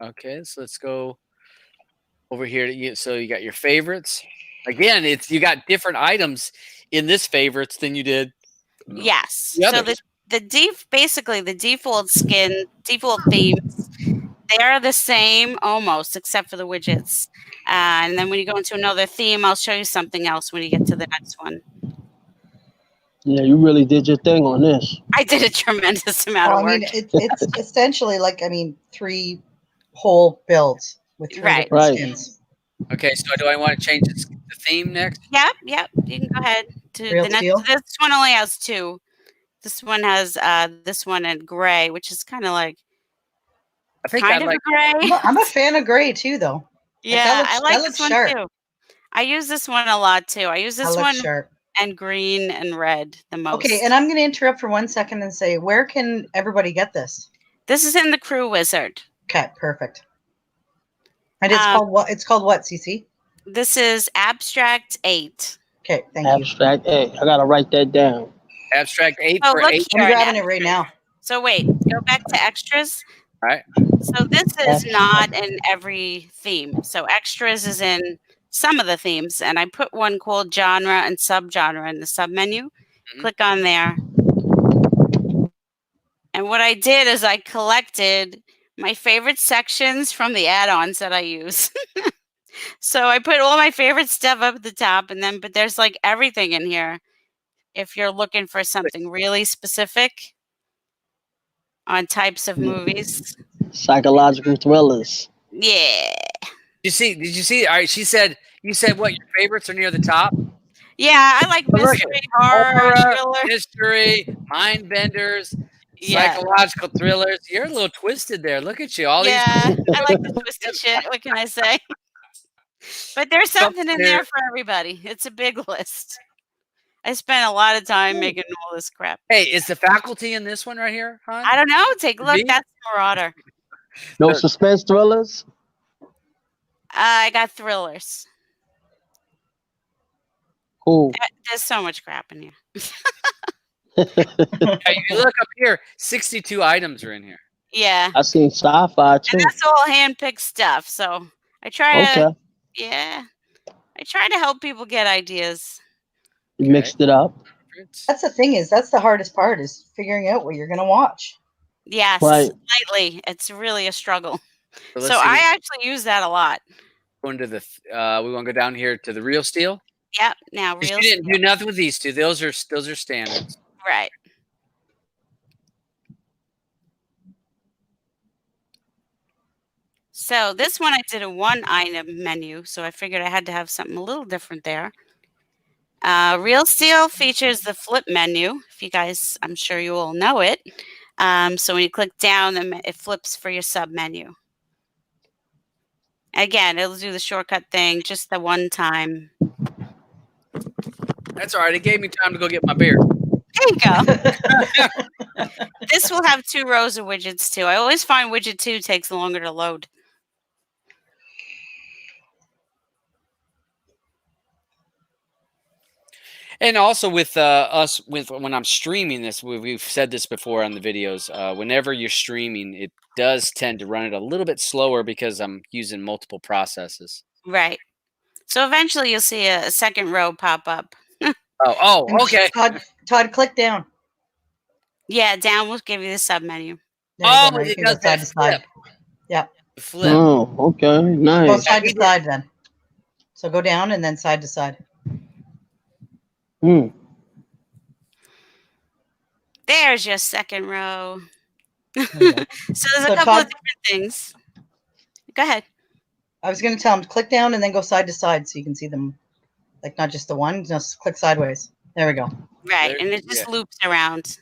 A: Okay, so let's go over here to you. So you got your favorites. Again, you got different items in this favorites than you did.
C: Yes. So basically the default themes, they're the same almost, except for the widgets. And then when you go into another theme, I'll show you something else when you get to the next one.
D: Yeah, you really did your thing on this.
C: I did a tremendous amount of work.
B: I mean, it's essentially 3 whole builds with 3 different skins.
A: Okay, so do I want to change the theme next?
C: Yep. You can go ahead to the next. This one only has 2. This one has this one in gray, which is kind of like kind of gray.
B: I'm a fan of gray too, though.
C: Yeah, I like this one too. I use this one a lot too. I use this one
B: sharp.
C: And green and red the most.
B: Okay, and I'm going to interrupt for 1 second and say, where can everybody get this?
C: This is in the Crew Wizard.
B: Okay, perfect. And it's called what, CC?
C: This is Abstract 8.
B: Okay, thank you.
D: Abstract 8. I got to write that down.
A: Abstract 8
C: for 8.
B: I'm grabbing it right now.
C: So wait, go back to extras.
A: All right.
C: So this is not in every theme. So extras is in some of the themes, and I put one called genre and subgenre in the submenu. Click on there. And what I did is I collected my favorite sections from the add-ons that I use. So I put all my favorite stuff up at the top, but there's everything in here. If you're looking for something really specific on types of movies.
D: Psychological thrillers.
C: Yeah.
A: Did you see? All right, you said what your favorites are near the top?
C: Yeah, I like mystery, horror, thriller.
A: Mystery, mind benders,
C: Yeah.
A: Psychological thrillers. You're a little twisted there. Look at you. All these.
C: Yeah, I like the twisted shit. What can I say? But there's something in there for everybody. It's a big list. I spent a lot of time making all this crap.
A: Hey, is the faculty in this one right here, hon?
C: I don't know. Take a look.
A: Me?
C: That's Marauder.
D: No suspense thrillers.
C: I got thrillers.
D: Cool.
C: There's so much crap in here.
A: Hey, you look up here. 62 items are in here.
C: Yeah.
D: I seen sci-fi too.
C: And that's all hand-picked stuff. So I try to, yeah, I try to help people get ideas.
D: You mixed it up.
B: That's the thing that's the hardest part is figuring out what you're going to watch.
C: Yes,
D: Right.
C: lately it's really a struggle.
A: let's
C: So
A: see
C: I
A: what-
C: actually use that a lot.
A: Going to the. We want to go down here to the real steel.
C: Yep. Now
A: 'Cause
C: real
A: You didn't do nothing with these two. Those are standards.
C: right. So this one I did a one item menu, so I figured I had to have something a little different there. Real Steel features the flip menu. If you guys, I'm sure you all know it. So when you click down, it flips for your sub menu. Again, it'll do the shortcut thing just the one time.
A: That's all right. It gave me time to go get my beer.
C: There you go. This will have 2 rows of widgets too. I always find widget 2 takes longer to load.
A: And also with us, when I'm streaming this, we've said this before on the videos. Whenever you're streaming, it does tend to run it a little bit slower because I'm using multiple processes.
C: Right. So eventually you'll see a second row pop up.
A: Oh, okay.
B: Todd, click down.
C: Yeah, down will give you the sub menu.
B: There you
A: Oh,
B: go. Now you
A: it
B: can go
A: does that
B: side to side.
A: flip.
B: Yeah.
A: Flip.
D: Oh, okay,
B: Go
D: nice.
B: side to side then. So go down and then side to side.
D: Hmm.
C: There's your second row.
B: There you go.
C: So there's a
B: So
C: couple of
B: Todd-
C: different things. Go ahead.
B: I was going to tell him click down and then go side to side so you can see them, like not just the one, just click sideways. There we go.
C: Right,
A: There-
C: and it just
A: yeah.
C: loops around.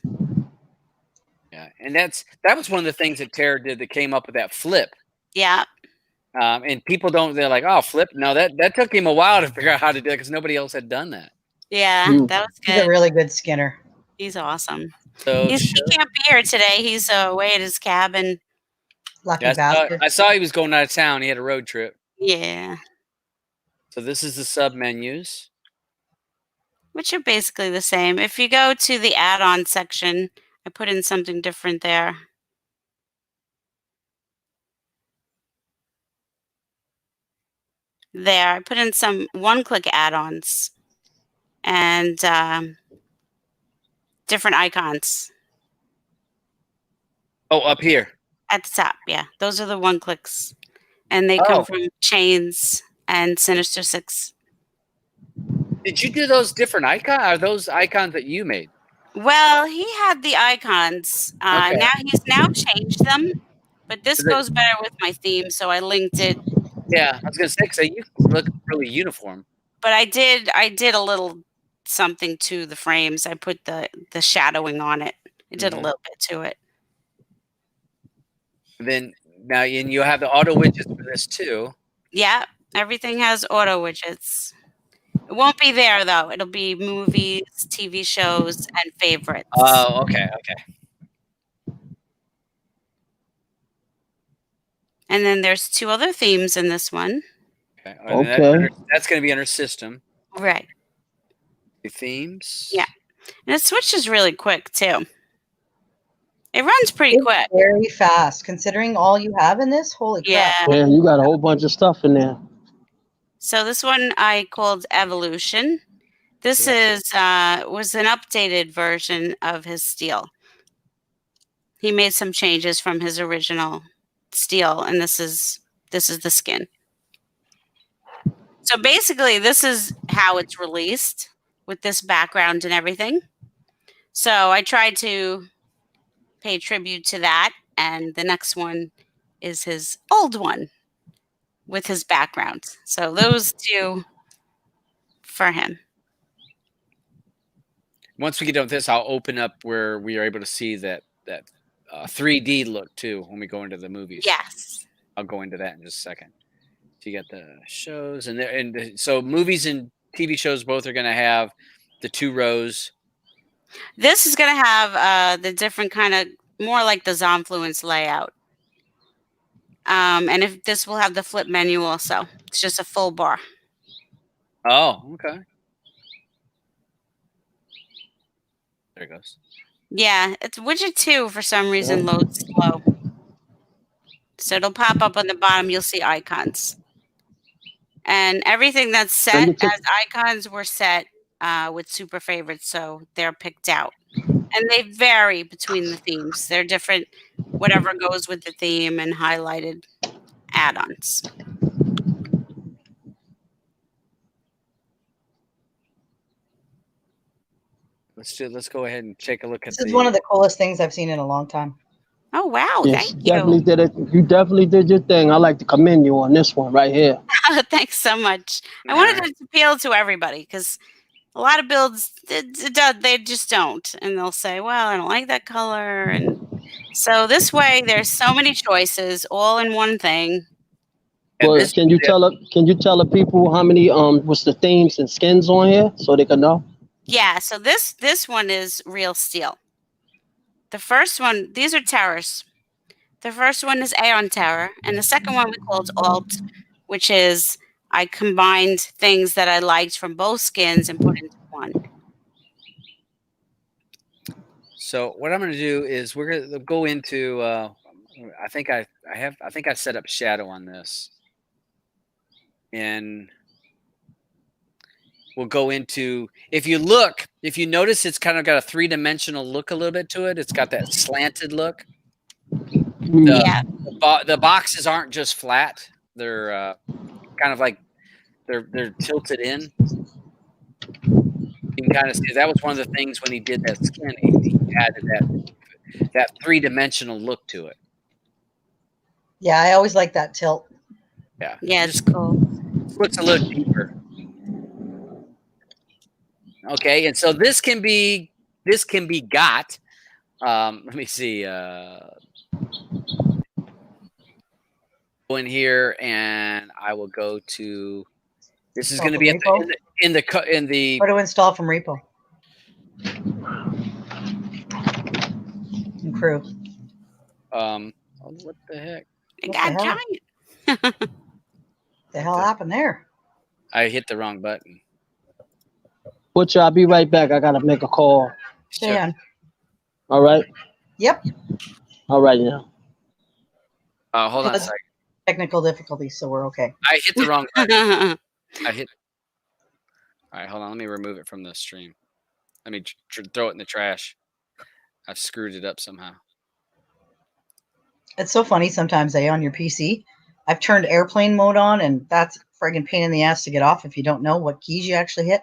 A: Yeah, and that was one of the things that Tara did that came up with that flip.
C: Yeah.
A: And people they're like, oh, flip. No, that took him a while to figure out how to do it because nobody else had done that.
C: Yeah,
D: Mm.
C: that was
B: He's a
C: good.
B: really good skinner.
C: He's awesome.
A: So
C: He can't be here today. He's away at his cabin.
B: Lucky
A: yeah,
B: bastard.
A: I saw he was going out of town. He had a road trip.
C: Yeah.
A: So this is the sub menus.
C: Which are basically the same. If you go to the add-on section, I put in something different there. There, I put in some one-click add-ons and different icons
A: Oh, up here.
C: at the top. Yeah, those are the one-clicks. And they
A: Oh.
C: come from Chains and Sinister Six.
A: Did you do those different icons? Are those icons that you made?
C: Well, he had the icons.
A: Okay.
C: Now he's changed them, but this
A: Is it-
C: goes better with my theme, so I linked it.
A: Yeah, I was gonna say because you look really uniform.
C: But I did a little something to the frames. I put the shadowing on it. I did a
A: Mhm.
C: little bit to it.
A: Then now, and you have the auto widgets for this too.
C: Yeah, everything has auto widgets. It won't be there though. It'll be movies, TV shows, and favorites.
A: Oh, okay.
C: And then there's 2 other themes in this one.
A: Okay.
D: Okay.
A: That's going to be under system.
C: Right.
A: The themes.
C: Yeah. And it switches really quick too. It runs pretty
B: It's
C: quick.
B: very fast. Considering all you have in this, holy
C: Yeah.
B: crap.
D: Yeah, you got a whole bunch of stuff in there.
C: So this one I called Evolution. This is was an updated version of his steel. He made some changes from his original steel, and this is the skin. So basically, this is how it's released with this background and everything. So I tried to pay tribute to that, and the next one is his old one with his background. So those 2 for him.
A: Once we get done with this, I'll open up where we are able to see that 3D look too when we go into the movies.
C: Yes.
A: I'll go into that in just a second. So you got the shows so movies and TV shows both are going to have the 2 rows.
C: This is going to have the different kind of more like the Zonfluence layout. And if this will have the flip menu also. It's just a full bar.
A: Oh, okay. There it goes.
C: Yeah, it's widget 2 for some reason loads slow. So it'll pop up on the bottom. You'll see icons. And everything that's set as icons were set with super favorites, so they're picked out. And they vary between the themes. They're different, whatever goes with the theme and highlighted add-ons.
A: Let's go ahead and take a look at
B: This is one of the coolest things I've seen in a long time.
C: Oh wow!
D: Yes,
C: Thank
D: definitely
C: you.
D: did it. You definitely did your thing. I like to commend you on this one right here.
C: Thanks so much. I wanted it to appeal to everybody because a lot of builds they just don't, and they'll say, "Well, I don't like that color." And so this way, there's so many choices all in one thing.
D: Well, can you tell the people how many what's the themes and skins on here so they can know?
C: Yeah. So this one is real steel. The first one, these are terrors. The first one is Aeon Terror, and the second one we called Alt, which is I combined things that I liked from both skins and put into one.
A: So what I'm going to do is we're going to go into. I think I set up shadow on this, and we'll go into. If you notice, it's kind of got a 3-dimensional look a little bit to it. It's got that slanted look. The boxes aren't just flat; they're kind of like they're tilted in. You can kind of see that was one of the things when he did that skin. He added that 3-dimensional look to it.
B: Yeah, I always like that tilt.
A: Yeah,
C: it's cool.
A: Looks a little deeper. Okay, and so this can be got. Let me see. Go in here, and I will go to. This is going to be in the.
B: Or to install from repo. And crew.
A: What the heck?
C: It got giant.
B: The hell happened there?
A: I hit the wrong button.
D: Butcher, I'll be right back. I gotta make a call.
B: Stay on.
D: All right.
B: Yep.
D: All right now.
A: Hold on a second.
B: Technical difficulties, so we're okay.
A: I hit the wrong button. All right, hold on. Let me remove it from the stream. Let me throw it in the trash. I've screwed it up somehow.
B: It's so funny sometimes, on your PC. I've turned airplane mode on, and that's a friggin' pain in the ass to get off if you don't know what keys you actually hit.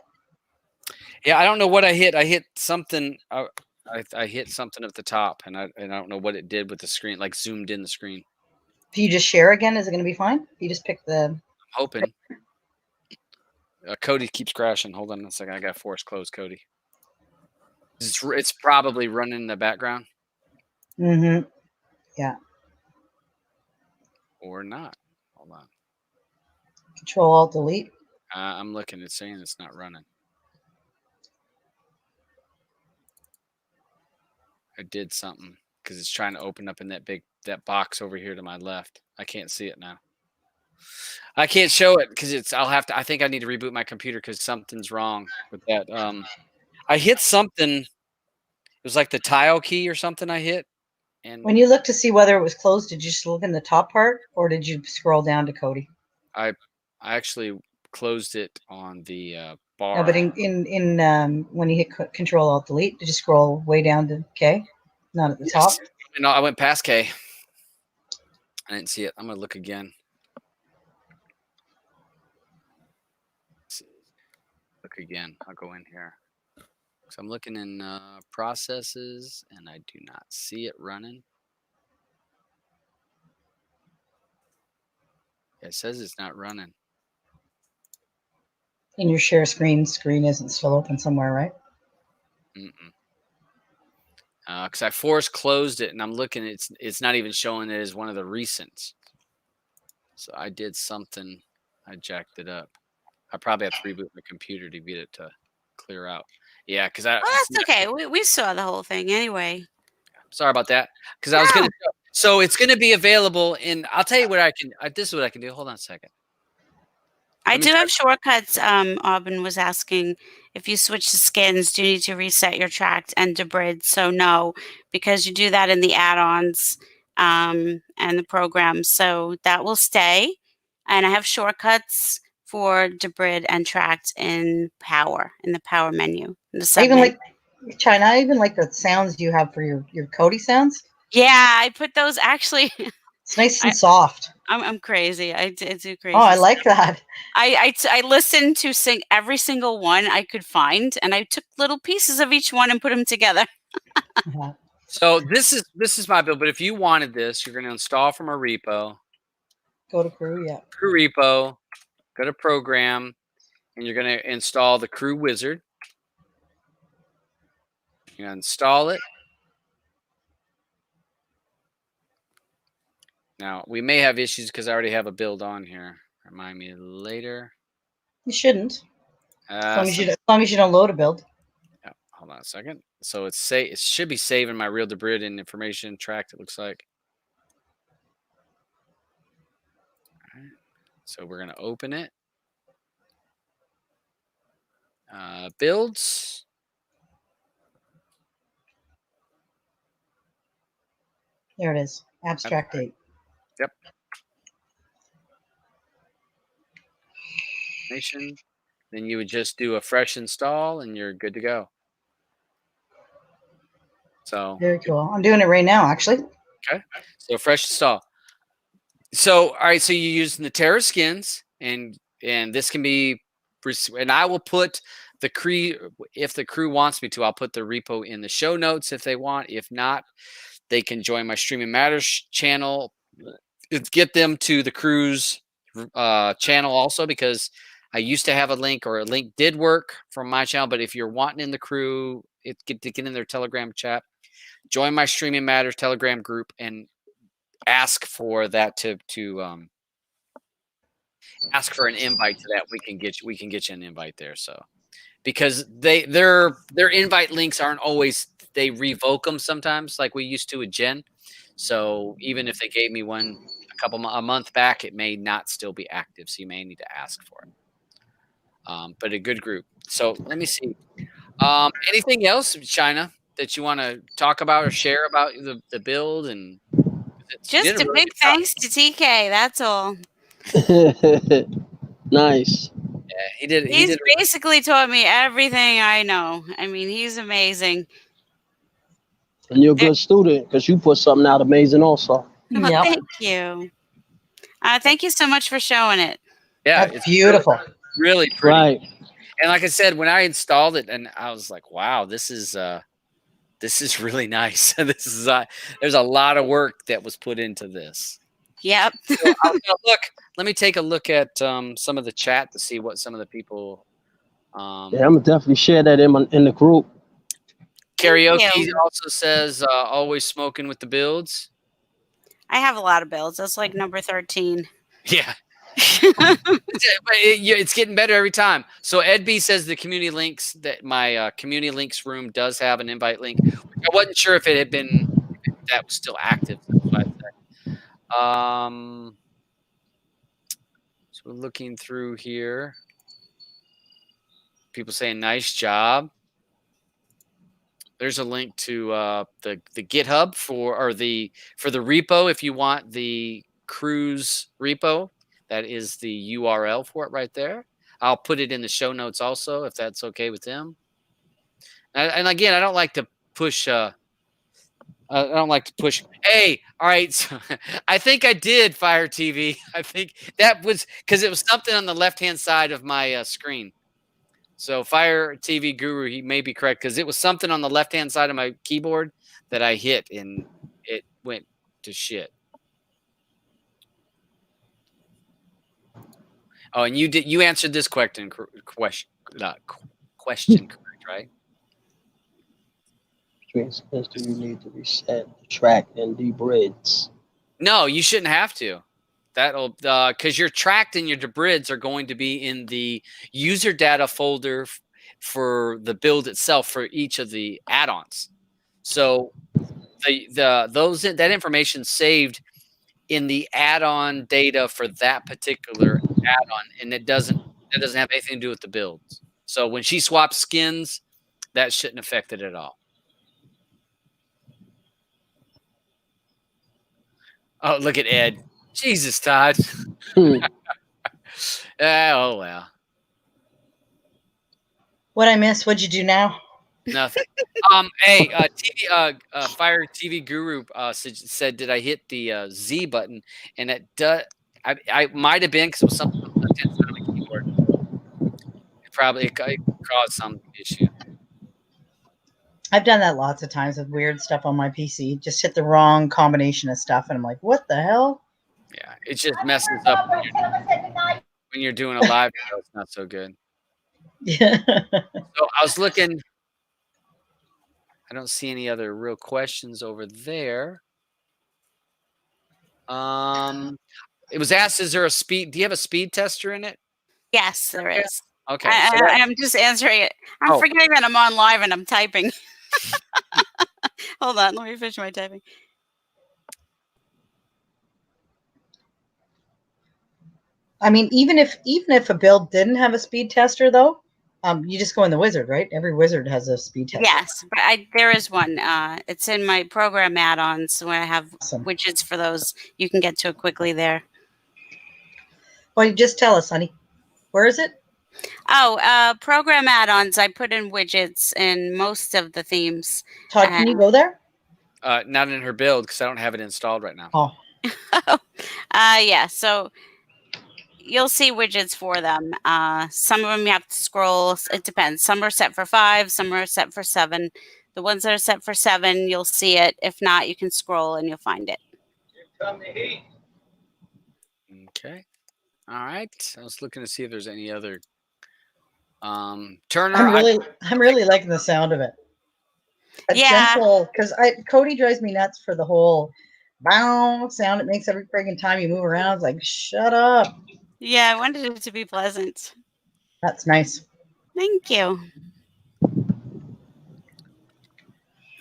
A: Yeah, I don't know what I hit. I hit something. I hit something at the top, and I don't know what it did with the screen, like zoomed in the screen.
B: If you just share again, is it going to be fine? If you just pick the...
A: I'm hoping. Kodi keeps crashing. Hold on a second. I got to force close Kodi. It's probably running in the background.
B: Mm-hmm. Yeah.
A: Or not. Hold on.
B: Control-Alt-Delete.
A: I'm looking. It's saying it's not running. I did something because it's trying to open up in that box over here to my left. I can't see it now. I can't show it because I think I need to reboot my computer because something's wrong with that. I hit something. It was like the tile key or something I hit. And
B: when you look to see whether it was closed, did you just look in the top part or did you scroll down to Kodi?
A: I actually closed it on the bar.
B: No, but in when you hit Control-Alt-Delete, did you scroll way down to K? Not at the top?
A: No, I went past K. I didn't see it. I'm going to look again. Look again. I'll go in here. So I'm looking in processes, and I do not see it running. It says it's not running.
B: In your share screen isn't still open somewhere, right?
A: Mm-mm. because I force closed it, and I'm looking. It's not even showing it as one of the recents. So I did something. I jacked it up. I probably have to reboot my computer to get it to clear out. Yeah, because I.
C: Oh, that's okay. We saw the whole thing anyway.
A: Sorry about that. Because I was going to. So it's going to be available in. I'll tell you what I can. This is what I can do. Hold on a second.
C: I do have shortcuts. Aubin was asking if you switch to skins, do you need to reset your tract and debrid? So no, because you do that in the add-ons and the programs. So that will stay. And I have shortcuts for debrid and tract in Power, in the Power menu. In the
B: I even
C: sub-menu.
B: like China. I even like the sounds you have for your Kodi sounds.
C: Yeah, I put those actually.
B: It's nice and soft.
C: I'm crazy. I do crazy.
B: Oh, I like that.
C: I listened to sing every single one I could find, and I took little pieces of each one and put them together.
A: So this is my build, but if you wanted this, you're going to install from a repo.
B: Go to crew, yeah.
A: Crew repo, go to program, and you're going to install the crew wizard. You're going to install it. Now, we may have issues because I already have a build on here. Remind me later.
B: You shouldn't. As long as you don't load a build.
A: Yeah, hold on a second. So it should be saving my real debrid and information tract, it looks like. All right. So we're going to open it. Builds.
B: There it is. Abstract date.
A: Yep. Then you would just do a fresh install and you're good to go. So
B: very cool. I'm doing it right now, actually.
A: Okay. So fresh install. So all right, so you're using the Terra skins, and this can be, and I will put the crew, if the crew wants me to, I'll put the repo in the show notes if they want. If not, they can join my Streaming Matters channel. Get them to the crew's channel also, because I used to have a link, or a link did work from my channel. But if you're wanting in the crew, to get in their Telegram chat, join my Streaming Matters Telegram group and ask for that to ask for an invite to that. We can get you an invite there. So because their invite links aren't always, they revoke them sometimes, like we used to with Jen. So even if they gave me one a month back, it may not still be active. So you may need to ask for it. But a good group. So let me see. Anything else, China, that you want to talk about or share about the build? And
C: just a big thanks to TK. That's all.
D: Nice.
A: Yeah, he did.
C: He's basically taught me everything I know. I mean, he's amazing.
D: And you're a good student because you put something out amazing also.
C: Oh, yep. Thank you. Thank you so much for showing it.
A: Yeah,
B: it's beautiful.
A: Really pretty.
D: Right.
A: And like I said, when I installed it, and I was like, wow, this is really nice. There's a lot of work that was put into this.
C: Yep.
A: So let me take a look at some of the chat to see what some of the people.
D: Yeah, I'm gonna definitely share that in the group.
A: Karaoke also says always smoking with the builds.
C: I have a lot of builds. That's like number 13.
A: Yeah. It's getting better every time. So Ed B says the community links, that my community links room does have an invite link. I wasn't sure if it had been, that was still active. So we're looking through here. People saying nice job. There's a link to the GitHub for the repo if you want the cruise repo. That is the URL for it right there. I'll put it in the show notes also if that's okay with them. And again, I don't like to push. I don't like to push. Hey, all right. So I think I did Fire TV. I think that was because it was something on the left-hand side of my screen. So Fire TV Guru, he may be correct because it was something on the left-hand side of my keyboard that I hit and it went to shit. Oh, and you answered this question correct, right?
D: Between spins, do you need to reset the track and debrids?
A: No, you shouldn't have to. That'll because your tracked and your debrids are going to be in the user data folder for the build itself for each of the add-ons. So that information saved in the add-on data for that particular add-on, and that doesn't have anything to do with the builds. So when she swaps skins, that shouldn't affect it at all. Oh, look at Ed. Jesus, Todd. Oh, well.
B: What I miss? What'd you do now?
A: Nothing. Hey, Fire TV Guru said, did I hit the Z button? And it does. I might have been because it was something on the left-hand side of my keyboard. It caused some issue.
B: I've done that lots of times with weird stuff on my PC. Just hit the wrong combination of stuff, and I'm like, what the hell?
A: Yeah, it just messes up when you're doing a live show. It's not so good.
B: Yeah.
A: So I was looking. I don't see any other real questions over there. It was asked, is there a speed? Do you have a speed tester in it?
C: Yes, there is.
A: Okay.
C: I'm just answering it. I'm forgetting that I'm on live and I'm typing. Hold on, let me finish my typing.
B: I mean, even if a build didn't have a speed tester, though, you just go in the wizard, right? Every wizard has a speed tester.
C: Yes, but there is one. It's in my program add-ons where I have widgets for those. You can get to it quickly there.
B: Well, you just tell us, honey. Where is it?
C: Oh, program add-ons. I put in widgets in most of the themes.
B: Todd, can you go there?
A: Not in her build because I don't have it installed right now.
B: Oh.
C: Yeah. So you'll see widgets for them. Some of them you have to scroll. It depends. Some are set for 5. Some are set for 7. The ones that are set for 7, you'll see it. If not, you can scroll and you'll find it.
A: Okay. All right. I was looking to see if there's any other. Turner.
B: I'm really liking the sound of it. It's gentle, because Kodi drives me nuts for the whole bow sound it makes every friggin' time you move around. It's like, shut up.
C: Yeah, I wanted it to be pleasant.
B: That's nice.
C: Thank you.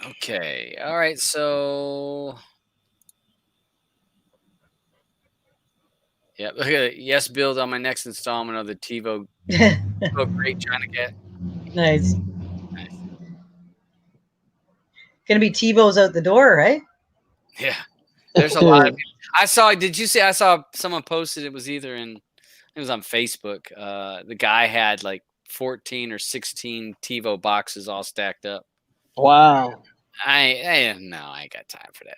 A: Okay. All right. So. Yeah. Look at it. Yes, build on my next installment of the Tivo. Great ChinaCat.
B: Nice. Gonna be Tivo's out the door, right?
A: Yeah. There's a lot of. I saw. Did you see? I saw someone posted. It was either in. It was on Facebook. The guy had like 14 or 16 Tivo boxes all stacked up.
D: Wow.
A: I ain't got time for that.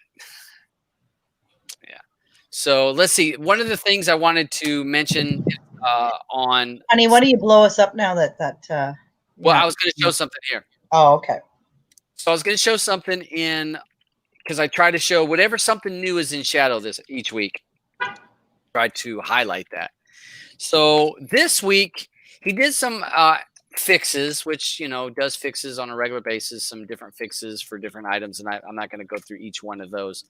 A: Yeah. So let's see. One of the things I wanted to mention on.
B: Honey, why don't you blow us up now that
A: well, I was going to show something here.
B: Oh, okay.
A: So I was going to show something in, because I try to show whatever something new is in shadow each week. Try to highlight that. So this week he did some fixes, which, does fixes on a regular basis, some different fixes for different items. And I'm not going to go through each one of those.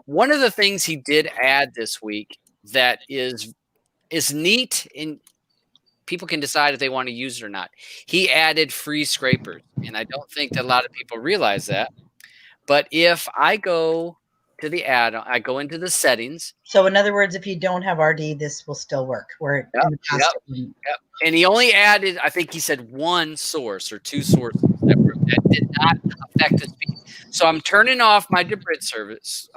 A: One of the things he did add this week that is neat, and people can decide if they want to use it or not. He added free scrapers. And I don't think that a lot of people realize that. But if I go to the add-on, I go into the settings.
B: So in other words, if you don't have RD, this will still work.
A: Yep. And he only added, I think he said 1 source or 2 sources that did not affect the speed. So I'm turning off my debrid service.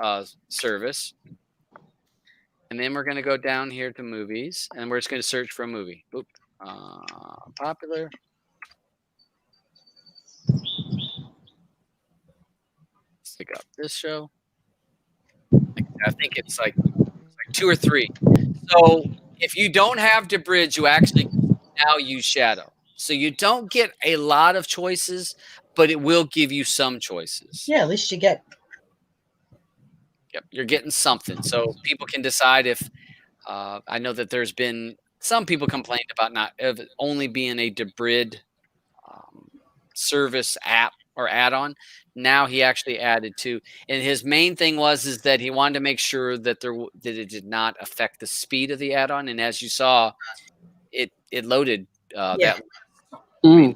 A: And then we're going to go down here to movies, and we're just going to search for a movie. Oop. Popular. Let's pick up this show. I think it's like 2 or 3. So if you don't have debrid, you actually now use shadow. So you don't get a lot of choices, but it will give you some choices.
B: Yeah, at least you get.
A: Yep, you're getting something. So people can decide if. I know that there's been some people complained about only being a debrid service app or add-on. Now he actually added 2, and his main thing is that he wanted to make sure that that it did not affect the speed of the add-on. And as you saw, it loaded that. I mean,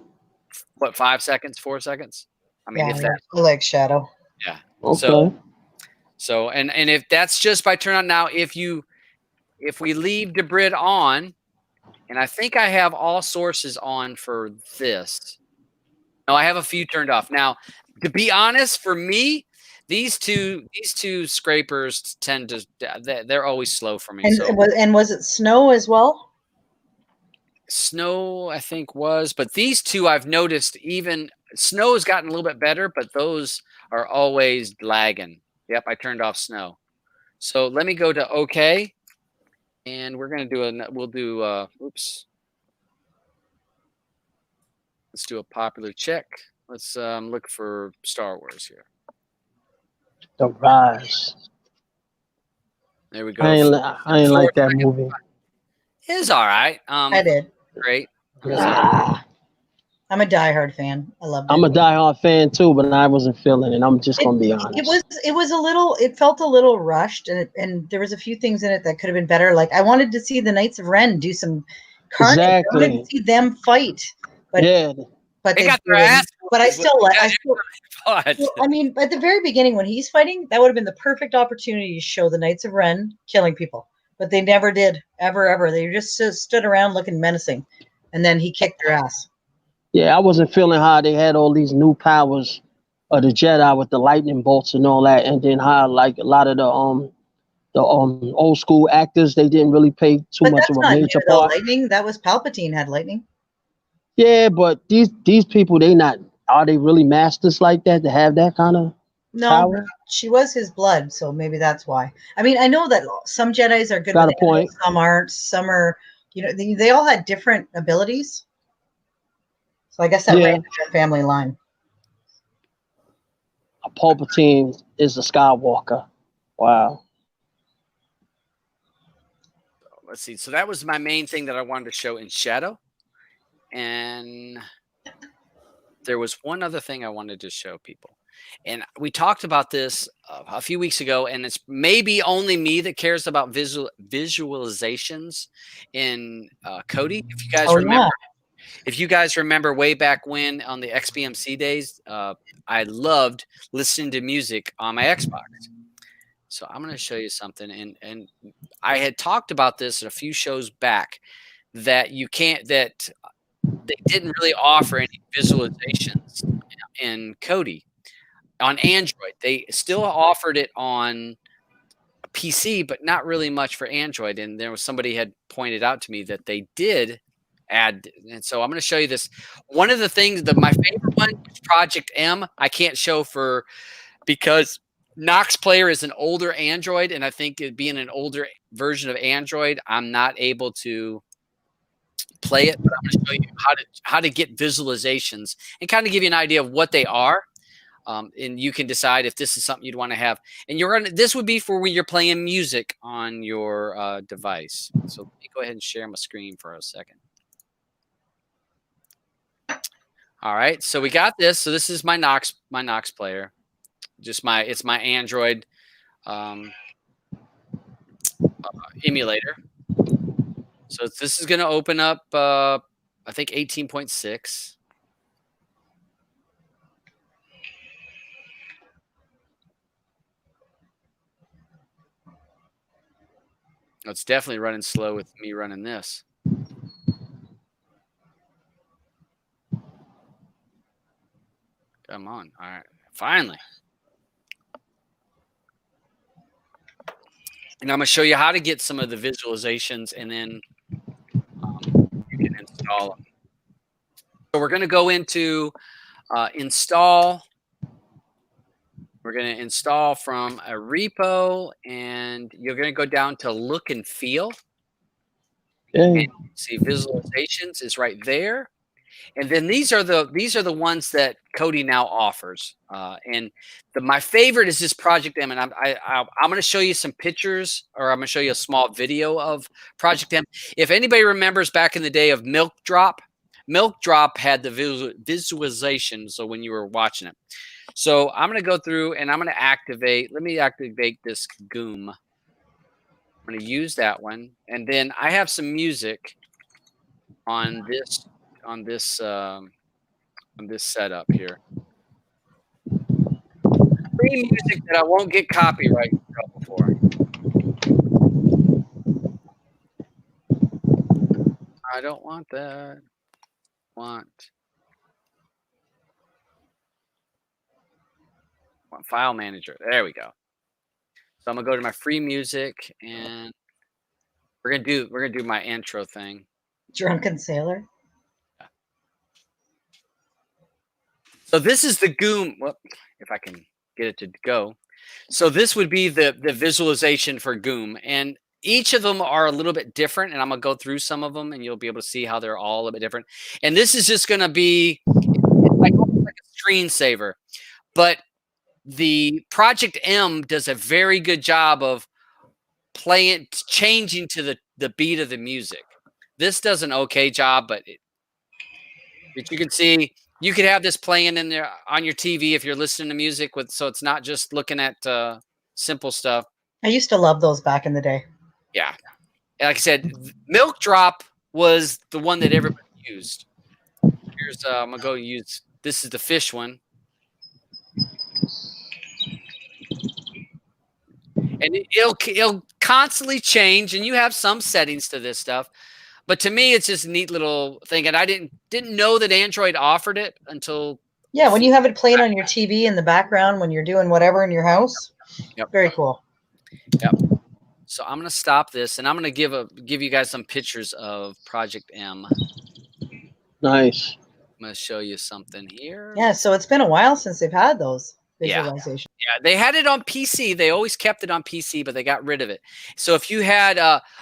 A: what, 5 seconds, 4 seconds? I mean, if that,
B: like Shadow.
A: yeah.
D: Okay.
A: So and if that's just by turn on. Now, if we leave Debrid on, and I think I have all sources on for this. No, I have a few turned off. Now, to be honest, for me, these two scrapers tend to, they're always slow for me.
B: And was it snow as well?
A: Snow, I think, was, but these two I've noticed, even snow has gotten a little bit better, but those are always lagging. Yep, I turned off snow. So let me go to OK, and we're going to do oops. Let's do a popular check. Let's look for Star Wars here.
D: The Rise.
A: There we go.
D: I ain't like that movie.
A: It's all right.
B: I did.
A: Great.
B: I'm a diehard fan. I love it.
D: I'm a diehard fan too, but I wasn't feeling it. I'm just gonna be honest.
B: It was a little. It felt a little rushed, and there was a few things in it that could have been better. Like I wanted to see the Knights of Ren do some carnage.
D: Exactly.
B: I wanted to see them fight. But
D: yeah.
B: But
A: they got their ass.
B: But I mean, at the very beginning when he's fighting, that would have been the perfect opportunity to show the Knights of Ren killing people. But they never did, ever. They just stood around looking menacing, and then he kicked their ass.
D: Yeah, I wasn't feeling how they had all these new powers of the Jedi with the lightning bolts and all that, and then how like a lot of the old school actors, they didn't really pay too much of a major part.
B: Lightning, that was Palpatine had lightning.
D: Yeah, but these people, are they really masters like that to have that kind of power?
B: She was his blood, so maybe that's why. I mean, I know that some Jedis are good with it, some aren't, some are, they all had different abilities. So I guess that ran in their family line.
D: A Palpatine is a Skywalker. Wow.
A: Let's see. So that was my main thing that I wanted to show in Shadow. And there was one other thing I wanted to show people. And we talked about this a few weeks ago, and it's maybe only me that cares about visualizations in Kodi. If you guys remember. Yeah. If you guys remember way back when on the XBMC days, I loved listening to music on my Xbox. So I'm going to show you something. And I had talked about this in a few shows back that they didn't really offer any visualizations in Kodi on Android. They still offered it on PC, but not really much for Android. And there was somebody had pointed out to me that they did add, and so I'm going to show you this. One of the things my favorite one is Project M. I can't show because Nox Player is an older Android, and I think it being an older version of Android, I'm not able to play it. But I'm going to show you how to get visualizations and kind of give you an idea of what they are, and you can decide if this is something you'd want to have. And this would be for when you're playing music on your device. So let me go ahead and share my screen for a second. All right, so we got this. So this is my Nox player. It's my Android emulator. So this is going to open up, I think 18.6. It's definitely running slow with me running this. Come on. All right. Finally. And I'm going to show you how to get some of the visualizations, and then you can install them. So we're going to go into install. We're going to install from a repo, and you're going to go down to look and feel. Okay. And see visualizations is right there. And then these are the ones that Kodi now offers. And my favorite is this Project M. And I'm going to show you some pictures, or I'm going to show you a small video of Project M. If anybody remembers back in the day of Milk Drop, Milk Drop had the visualization, so when you were watching it. So I'm going to go through and I'm going to activate. Let me activate this Goom. I'm going to use that one, and then I have some music on this setup here. Free music that I won't get copyright trouble for. I don't want that. Want file manager. There we go. So I'm gonna go to my free music, and we're gonna do my intro thing.
B: Drunken Sailor.
A: So this is the Goom. Well, if I can get it to go. So this would be the visualization for Goom, and each of them are a little bit different, and I'm gonna go through some of them, and you'll be able to see how they're all a little bit different. And this is just gonna be like a screensaver, but the Project M does a very good job of changing to the beat of the music. This does an okay job, but you can see you could have this playing in there on your TV if you're listening to music so it's not just looking at simple stuff.
B: I used to love those back in the day.
A: Yeah. Like I said, Milk Drop was the one that everybody used. Here's I'm gonna go use this is the fish one. And it'll constantly change, and you have some settings to this stuff. But to me, it's just a neat little thing, and I didn't know that Android offered it until
B: when you have it playing on your TV in the background when you're doing whatever in your house.
A: Yep.
B: Very cool.
A: Yep. So I'm gonna stop this, and I'm gonna give you guys some pictures of Project M.
D: Nice.
A: I'm gonna show you something here.
B: Yeah, so it's been a while since they've had those visualizations.
A: Yeah, they had it on PC. They always kept it on PC, but they got rid of it. So if you had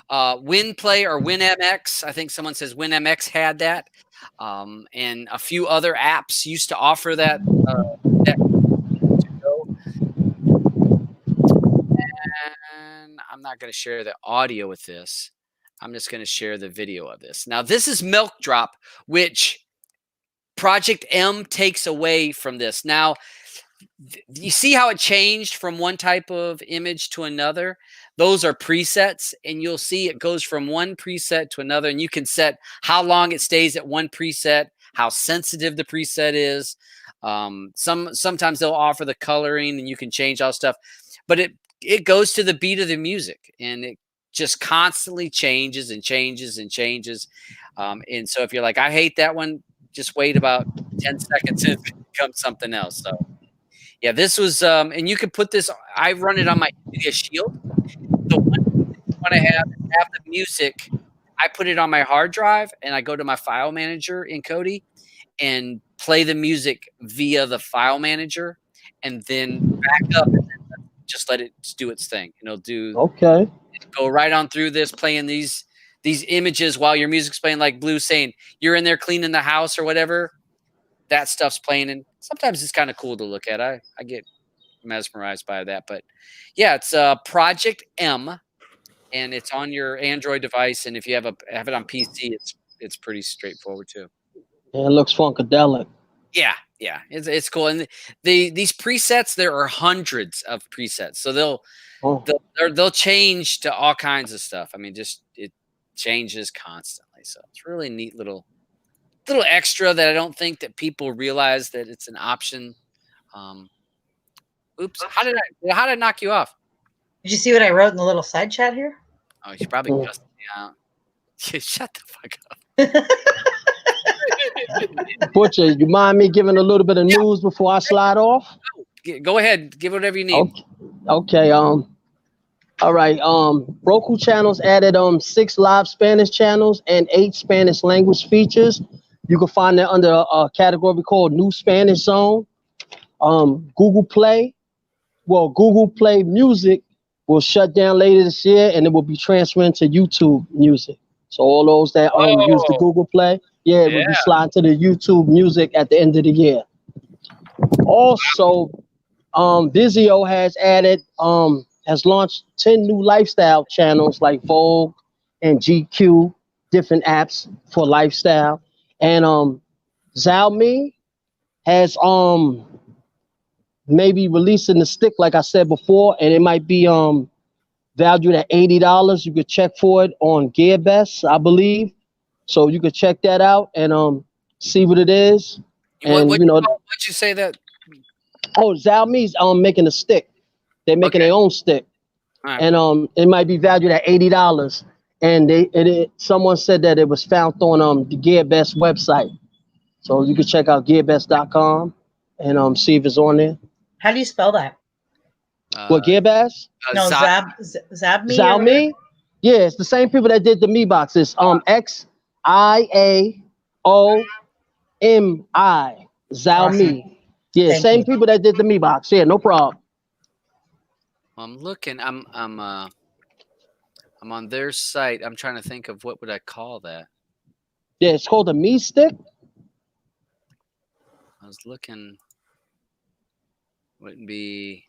A: WinPlay or WinMX, I think someone says WinMX had that, and a few other apps used to offer that. And I'm not going to share the audio with this. I'm just going to share the video of this. Now, this is Milk Drop, which Project M takes away from this. Now, you see how it changed from one type of image to another? Those are presets, and you'll see it goes from one preset to another, and you can set how long it stays at one preset, how sensitive the preset is. Sometimes they'll offer the coloring, and you can change all stuff, but it goes to the beat of the music, and it just constantly changes and changes and changes. And so if you're like, I hate that one, just wait about 10 seconds and it becomes something else. So yeah, this was, and you can put this, I run it on my NVIDIA Shield. The one when I have the music, I put it on my hard drive, and I go to my file manager in Kodi and play the music via the file manager, and then back up and then just let it do its thing. And it'll do go right on through this, playing these images while your music's playing, like Blue saying you're in there cleaning the house or whatever. That stuff's playing, and sometimes it's kind of cool to look at. I get mesmerized by that. But yeah, it's Project M, and it's on your Android device. And if you have it on PC, it's pretty straightforward too.
D: Yeah, it looks funkadelic.
A: Yeah, it's cool. And these presets, there are hundreds of presets, so they'll change to all kinds of stuff. I mean, just it changes constantly. So it's really neat little extra that I don't think that people realize that it's an option. Oops, how did I knock you off?
B: Did you see what I wrote in the little side chat here?
A: Oh, you probably cussed me out. Shut the fuck up.
D: Butcher, you mind me giving a little bit of news before I slide off?
A: Go ahead, give whatever you need.
D: Okay. All right. Roku channels added 6 live Spanish channels and 8 Spanish language features. You can find that under a category called New Spanish Zone. Google Play Music will shut down later this year, and it will be transferring to YouTube Music. So all those that use the Google Play, it will be sliding to the YouTube Music at the end of the year. Also, Vizio has launched 10 new lifestyle channels like Vogue and GQ, different apps for lifestyle. And Xiaomi has maybe releasing the stick, like I said before, and it might be valued at $80. You could check for it on GearBest, I believe. So you could check that out and see what it is. And
A: what'd you say that?
D: Oh, Xiaomi's making a stick. They're making their own stick.
A: Right.
D: And it might be valued at $80. And someone said that it was found on the GearBest website. So you can check out gearbest.com and see if it's on there.
B: How do you spell that?
D: What, GearBest?
B: No, Zabmi.
D: Xiaomi? Yeah, it's the same people that did the Mi Box. It's XIAOMI. Xiaomi. Yeah,
B: Thank
D: same
B: you.
D: people that did the Mi Box. Yeah, no problem.
A: I'm looking. I'm on their site. I'm trying to think of what would I call that.
D: Yeah, it's called a Mi Stick.
A: I was looking. Wouldn't be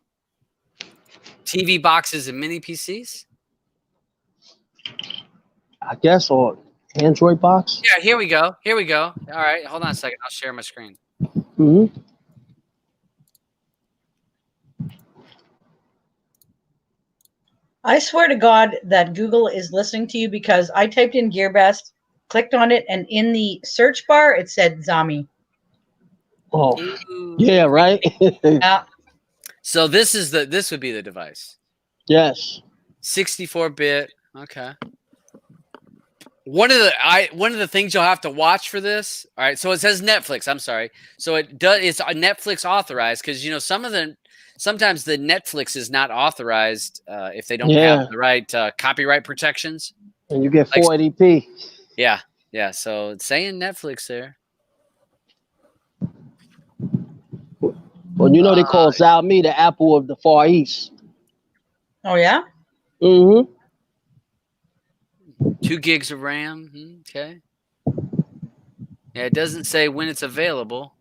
A: TV boxes and mini PCs?
D: I guess, or Android box.
A: Yeah, here we go. Here we go. All right, hold on a second. I'll share my screen.
D: Mm-hmm.
B: I swear to God that Google is listening to you, because I typed in GearBest, clicked on it, and in the search bar it said Zami.
D: Oh,
A: Ooh.
D: yeah, right.
A: So this would be the device.
D: Yes.
A: 64-bit. Okay. One of the things you'll have to watch for this. All right, so it says Netflix. I'm sorry. So it does. It's Netflix authorized, because sometimes the Netflix is not authorized if they don't have the right copyright protections.
D: And you get 480p.
A: Yeah, yeah. So it's saying Netflix there.
D: Well, you know they call Xiaomi the Apple of the Far East.
B: Oh yeah.
D: Mm-hmm.
A: 2 gigs of RAM. Okay. Yeah, it doesn't say when it's available.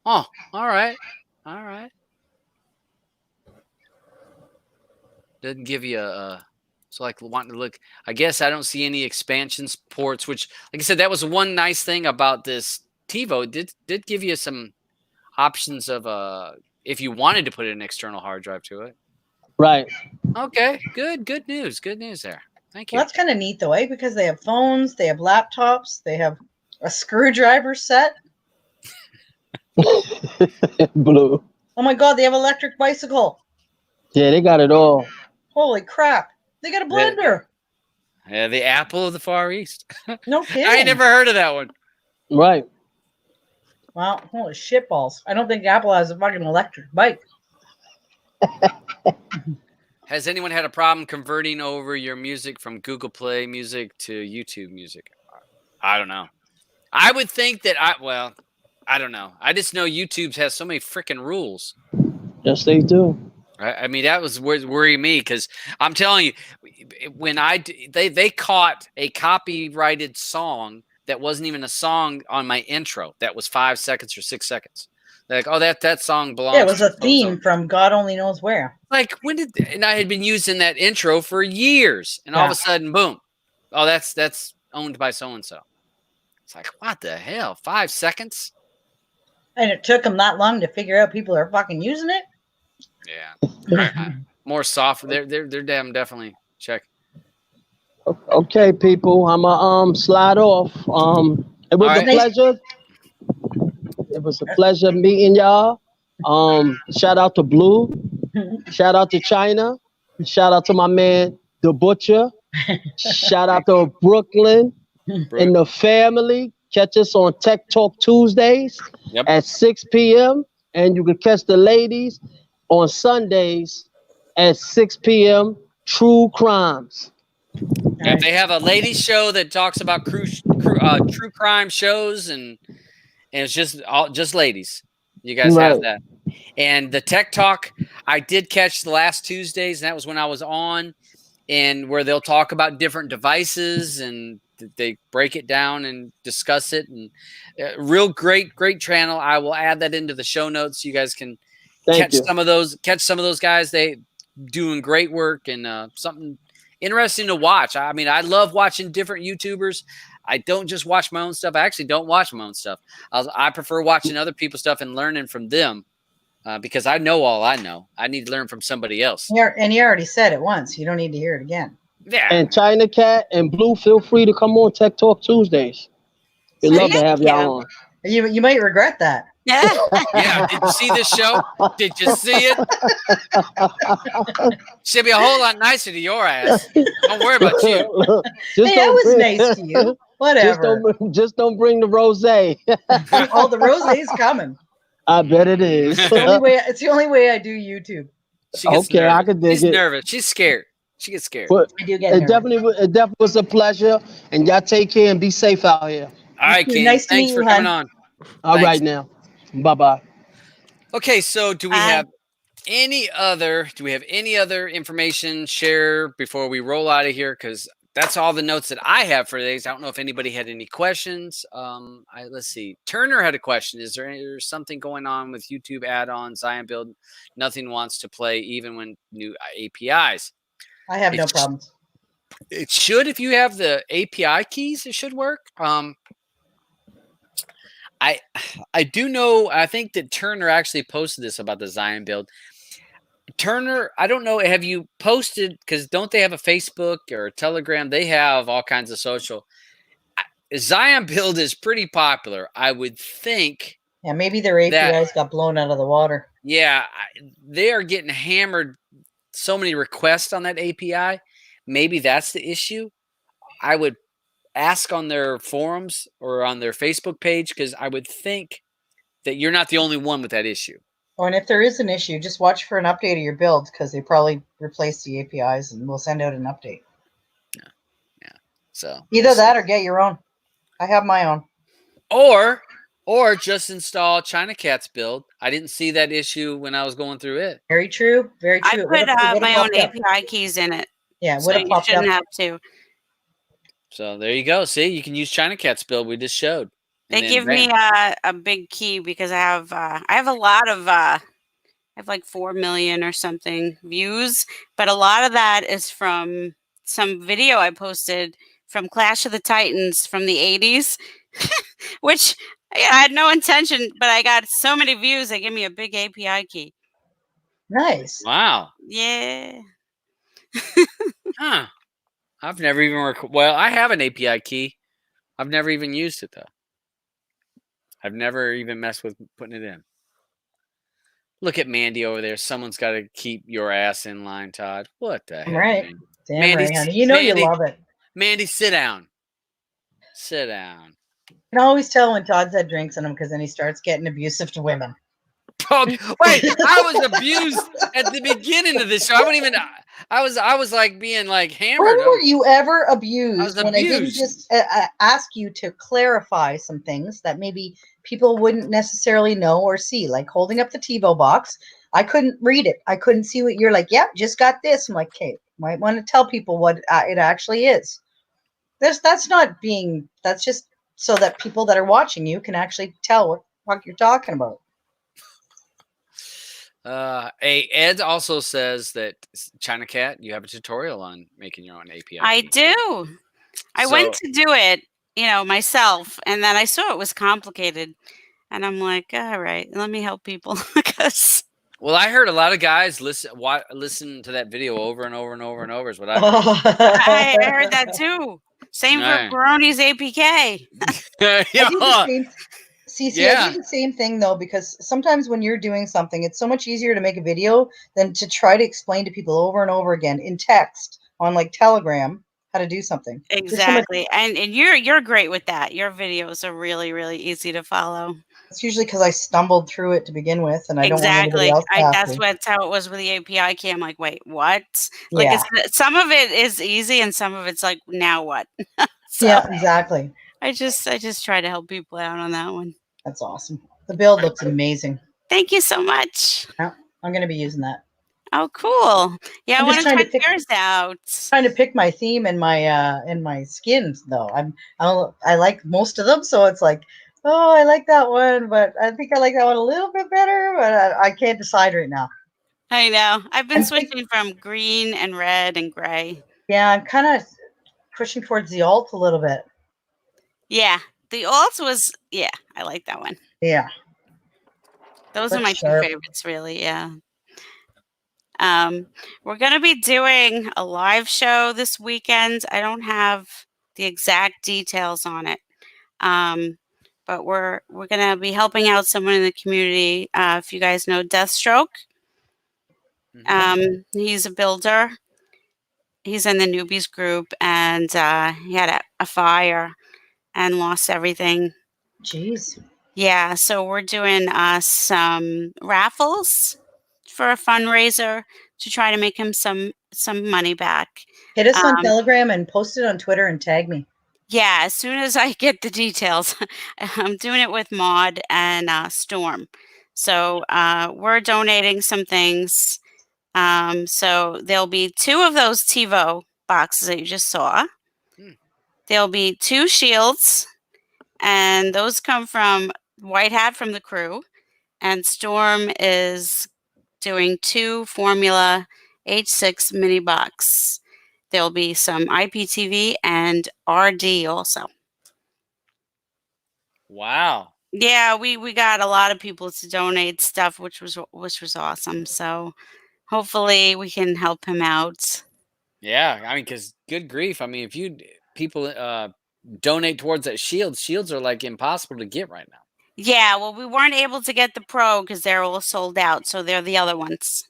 A: Oh, all right. All right. Doesn't give you so like wanting to look. I guess I don't see any expansions ports, which, like I said, that was one nice thing about this Tivo. It did give you some options of if you wanted to put an external hard drive to it.
D: Right.
A: Okay. Good news. Good news there. Thank you.
B: Well, that's kind of neat though, eh? Because they have phones, they have laptops, they have a screwdriver set.
D: Blue.
B: Oh my God, they have electric bicycle.
D: Yeah, they got it all.
B: Holy crap. They got a blender.
A: Yeah, the Apple of the Far East.
B: No kidding.
A: I ain't never heard of that one.
D: Right.
B: Wow, holy shitballs. I don't think Apple has a fucking electric bike.
A: Has anyone had a problem converting over your music from Google Play Music to YouTube Music? I don't know. I would think that I don't know. I just know YouTube has so many freaking rules.
D: Yes, they do.
A: Right? I mean, that was worrying me, because I'm telling you, when they caught a copyrighted song that wasn't even a song on my intro that was 5 seconds or 6 seconds. They're like, oh, that song belongs.
B: Yeah, it was a theme from God only knows where.
A: Like, and I had been using that intro for years, and all of a sudden, boom, oh, that's owned by so and so. It's like, what the hell? 5 seconds?
B: And it took them that long to figure out people are fucking using it.
A: Yeah. More software. They're damn definitely check.
D: Okay, people, I'ma slide off. It was a pleasure. It was a pleasure meeting y'all. Shout out to Blue. Shout out to China. Shout out to my man, The Butcher. Shout out to Brooklyn and the family. Catch us on Tech Talk Tuesdays at 6 p.m. And you can catch the ladies on Sundays at 6 p.m. True Crimes.
A: Yeah, they have a ladies show that talks about true crime shows, and it's just ladies. You guys have that. And the Tech Talk, I did catch the last Tuesdays, and that was when I was on, and where they'll talk about different devices, and they break it down and discuss it. And real great channel. I will add that into the show notes. You guys can catch some of those guys. They doing great work, and something interesting to watch. I mean, I love watching different YouTubers. I don't just watch my own stuff. I actually don't watch my own stuff. I prefer watching other people's stuff and learning from them because I know all I know. I need to learn from somebody else.
B: And you already said it once. You don't need to hear it again.
A: Yeah.
D: And ChinaCat and Blue, feel free to come on Tech Talk Tuesdays. We'd love to have y'all on.
B: You might regret that.
C: Yeah.
A: Yeah. Did you see this show? Did you see it? Should be a whole lot nicer to your ass. Don't worry about you.
B: Hey, I was nice to you. Whatever.
D: Just don't bring the rosé.
B: Oh, the rosé's coming.
D: I bet it is.
B: It's the only way I do YouTube.
A: She gets
D: Okay,
A: nervous.
D: I could dig
A: She's
D: it.
A: nervous. She's scared. She gets scared.
D: But
B: I do get
D: it definitely was a pleasure. And y'all take care and be safe out here.
A: All right, King.
B: Nice to
A: Thanks
B: meet
A: for
B: you,
A: coming
B: hon.
A: on.
D: All
A: Thanks.
D: right now. Bye-bye.
A: Okay, so do we have any other information share before we roll out of here? Because that's all the notes that I have for these. I don't know if anybody had any questions. Let's see. Turner had a question. Is there something going on with YouTube add-ons, Zion build? Nothing wants to play even when new APIs.
B: I have no problems.
A: It should, if you have the API keys, it should work. I do know, I think that Turner actually posted this about the Zion build. Turner, I don't know, have you posted, because don't they have a Facebook or a Telegram? They have all kinds of social. Zion build is pretty popular. I would think.
B: Yeah, maybe their APIs got blown out of the water.
A: Yeah, they are getting hammered. So many requests on that API. Maybe that's the issue. I would ask on their forums or on their Facebook page, because I would think that you're not the only one with that issue.
B: Oh, and if there is an issue, just watch for an update of your build, because they probably replaced the APIs and we'll send out an update.
A: Yeah. So
B: either that or get your own. I have my own.
A: Or just install ChinaCat's build. I didn't see that issue when I was going through it.
B: Very true. Very true.
C: I put my own API keys in it.
B: Yeah,
C: so you shouldn't have to.
A: So there you go. See, you can use ChinaCat's build we just showed.
C: They give me a big key because I have a lot of I have like 4 million or something views, but a lot of that is from some video I posted from Clash of the Titans from the 80s, which I had no intention, but I got so many views. They give me a big API key.
B: Nice.
A: Wow.
C: Yeah.
A: Huh. I've never even well, I have an API key. I've never even used it though. I've never even messed with putting it in. Look at Mandy over there. Someone's got to keep your ass in line, Todd. What the heck?
B: Right.
A: Man?
B: Damn
A: Mandy,
B: right, honey. You know you love it.
A: Mandy, sit down. Sit down.
B: You can always tell when Todd's had drinks in him, because then he starts getting abusive to women.
A: Oh, wait, I was abused at the beginning of this show. I wouldn't even. I was like being like hammered.
B: When were you ever abused?
A: I was
B: when I didn't just ask you to clarify some things that maybe people wouldn't necessarily know or see, like holding up the Tivo box. I couldn't read it. I couldn't see what you're like. Yep, just got this. I'm like, okay, might want to tell people what it actually is. That's not being. That's just so that people that are watching you can actually tell what you're talking about.
A: Ed also says that ChinaCat, you have a tutorial on making your own API.
C: I do. I went to do it, myself, and then I saw it was complicated, and I'm like, all right, let me help people.
A: Well, I heard a lot of guys listen to that video over and over and over and over is what I heard.
C: I heard that too. Same for Baroni's APK.
B: I do the same thing though, because sometimes when you're doing something, it's so much easier to make a video than to try to explain to people over and over again in text on like Telegram how to do something.
C: Exactly. And you're great with that. Your videos are really, really easy to follow.
B: It's usually because I stumbled through it to begin with, and I don't want anybody else to have to.
C: That's how it was with the API key. I'm like, wait, what? Like, some of it is easy, and some of it's like, now what?
B: Yeah, exactly.
C: I just try to help people out on that one.
B: That's awesome. The build looks amazing.
C: Thank you so much.
B: Yeah, I'm going to be using that.
C: Oh, cool. Yeah, I want to check yours out.
B: Trying to pick my theme and my skins though. I like most of them, so it's like, oh, I like that one, but I think I like that one a little bit better, but I can't decide right now.
C: I know. I've been switching from green and red and gray.
B: Yeah, I'm kind of pushing towards the alt a little bit.
C: Yeah, the alt was, yeah, I like that one.
B: Yeah.
C: Those are
B: That's
C: my
B: sharp.
C: two favorites, really. Yeah. We're gonna be doing a live show this weekend. I don't have the exact details on it, but we're gonna be helping out someone in the community. If you guys know Deathstroke, he's a builder. He's in the newbies group, and he had a fire and lost everything.
B: Jeez.
C: Yeah, so we're doing some raffles for a fundraiser to try to make him some money back.
B: Hit us on Telegram and post it on Twitter and tag me.
C: Yeah, as soon as I get the details. I'm doing it with Maud and Storm. So we're donating some things. So there'll be 2 of those Tivo boxes that you just saw. There'll be 2 shields, and those come from White Hat from the crew. And Storm is doing 2 Formula H6 mini box. There'll be some IPTV and RD also.
A: Wow.
C: Yeah, we got a lot of people to donate stuff, which was awesome. So hopefully we can help him out.
A: Yeah, I mean, because good grief, I mean, if people donate towards that shields are like impossible to get right now.
C: Yeah, well, we weren't able to get the Pro because they're all sold out. So they're the other ones.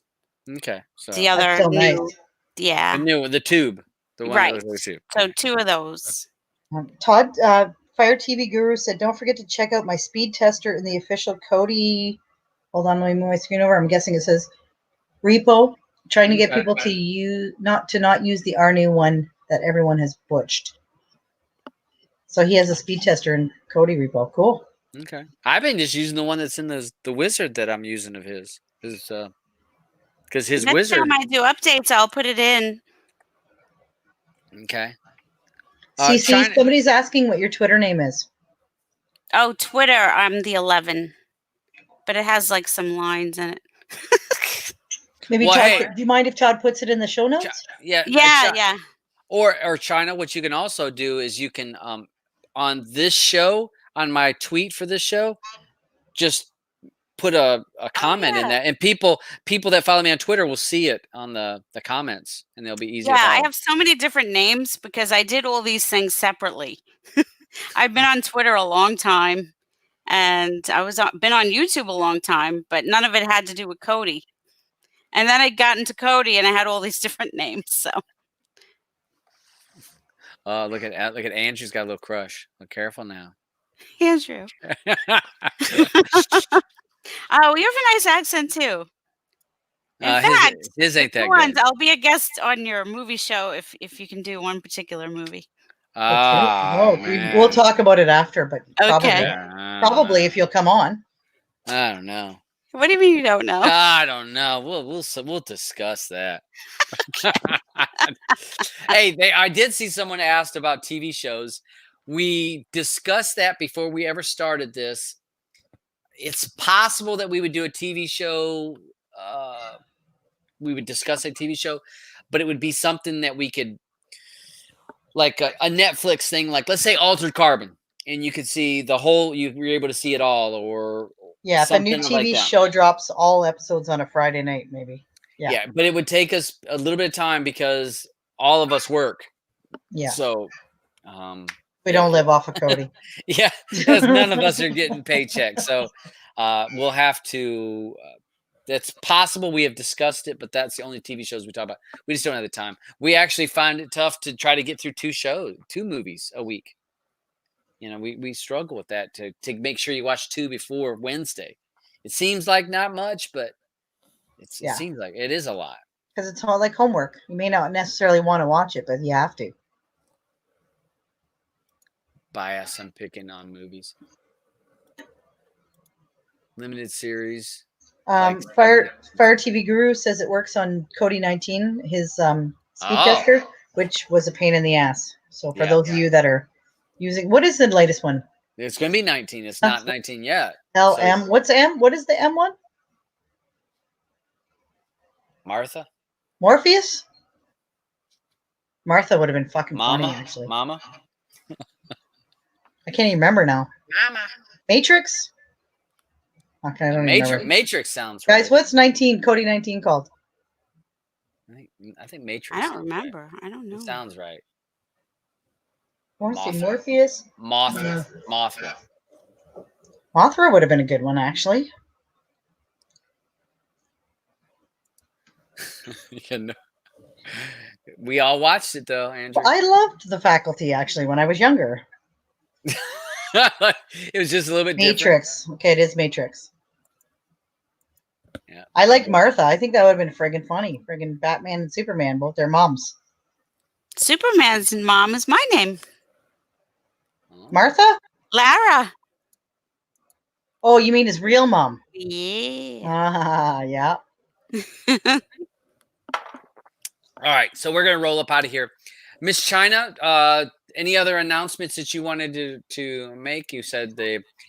A: Okay, so
C: The other
B: That's so
C: new,
B: nice.
C: yeah,
A: the tube, the one
C: right.
A: that was the tube.
C: So 2 of those.
B: Todd, Fire TV Guru said, don't forget to check out my speed tester in the official Kodi. Hold on, let me move my screen over. I'm guessing it says repo. Trying to get people to not use the our new one that everyone has butched. So he has a speed tester in Kodi repo. Cool.
A: Okay, I've been just using the one that's in the wizard that I'm using of his because his
C: Next
A: wizard.
C: time I do updates, I'll put it in.
A: Okay.
B: CC, somebody's asking what your Twitter name is.
C: Oh, Twitter, I'm the 11, but it has like some lines in it.
B: Maybe
A: Well,
B: Todd,
A: hey.
B: do you mind if Todd puts it in the show notes?
A: Yeah.
C: Yeah.
A: Or China, what you can also do is you can on this show, on my tweet for this show, just put a comment in that, and people that follow me on Twitter will see it on the comments, and they'll be easy to follow.
C: I have so many different names because I did all these things separately. I've been on Twitter a long time, and been on YouTube a long time, but none of it had to do with Kodi. And then I got into Kodi, and I had all these different names. So,
A: look at Andrew's got a little crush. Look careful now,
C: Andrew. Oh, you have a nice accent too. In fact,
A: his ain't that good.
C: I'll be a guest on your movie show if you can do one particular movie.
B: We'll talk about it after, but probably if you'll come on.
A: I don't know.
C: What do you mean you don't know?
A: I don't know. We'll discuss that. Hey, I did see someone asked about TV shows. We discussed that before we ever started this. It's possible that we would do a TV show. We would discuss a TV show, but it would be something that we could, like a Netflix thing, like let's say Altered Carbon, and you could see the whole. You're able to see it all, or
B: if a new TV show drops all episodes on a Friday night, maybe.
A: Yeah, but it would take us a little bit of time because all of us work.
B: Yeah.
A: So,
B: we don't live off of Kodi.
A: Yeah, because none of us are getting paychecks. So, we'll have to. That's possible. We have discussed it, but that's the only TV shows we talk about. We just don't have the time. We actually find it tough to try to get through 2 movies a week. You know, we struggle with that to make sure you watch 2 before Wednesday. It seems like not much, but it seems like it is a lot.
B: Because it's all like homework. You may not necessarily want to watch it, but you have to.
A: Bias I'm picking on movies. Limited series.
B: Fire TV Guru says it works on Kodi 19, his speed tester, which was a pain in the ass. So for those of you that are using, what is the latest one?
A: It's going to be 19. It's not 19 yet.
B: LM. What's M? What is the M one?
A: Martha.
B: Morpheus. Martha would have been fucking funny, actually.
A: Mama.
B: I can't even remember now.
A: Mama.
B: Matrix? Okay, I don't even remember.
A: Matrix sounds
B: Guys,
A: right.
B: what's Kodi 19 called?
A: I think Matrix.
C: I don't remember.
A: Right.
C: I don't know.
A: It sounds right.
B: Morpheus?
A: Mothra.
B: Mothra would have been a good one, actually.
A: We all watched it though, Andrew.
B: I loved The Faculty actually when I was younger.
A: It was just a little bit
B: Matrix.
A: different.
B: Okay, it is Matrix.
A: Yeah.
B: I liked Martha. I think that would have been friggin' funny. Friggin' Batman and Superman, both their moms.
C: Superman's mom is my name.
B: Martha?
C: Lara.
B: Oh, you mean his real mom?
C: Yeah.
B: Ah, yeah.
A: All right, so we're gonna roll up out of here. Miss China, any other announcements that you wanted to make? You said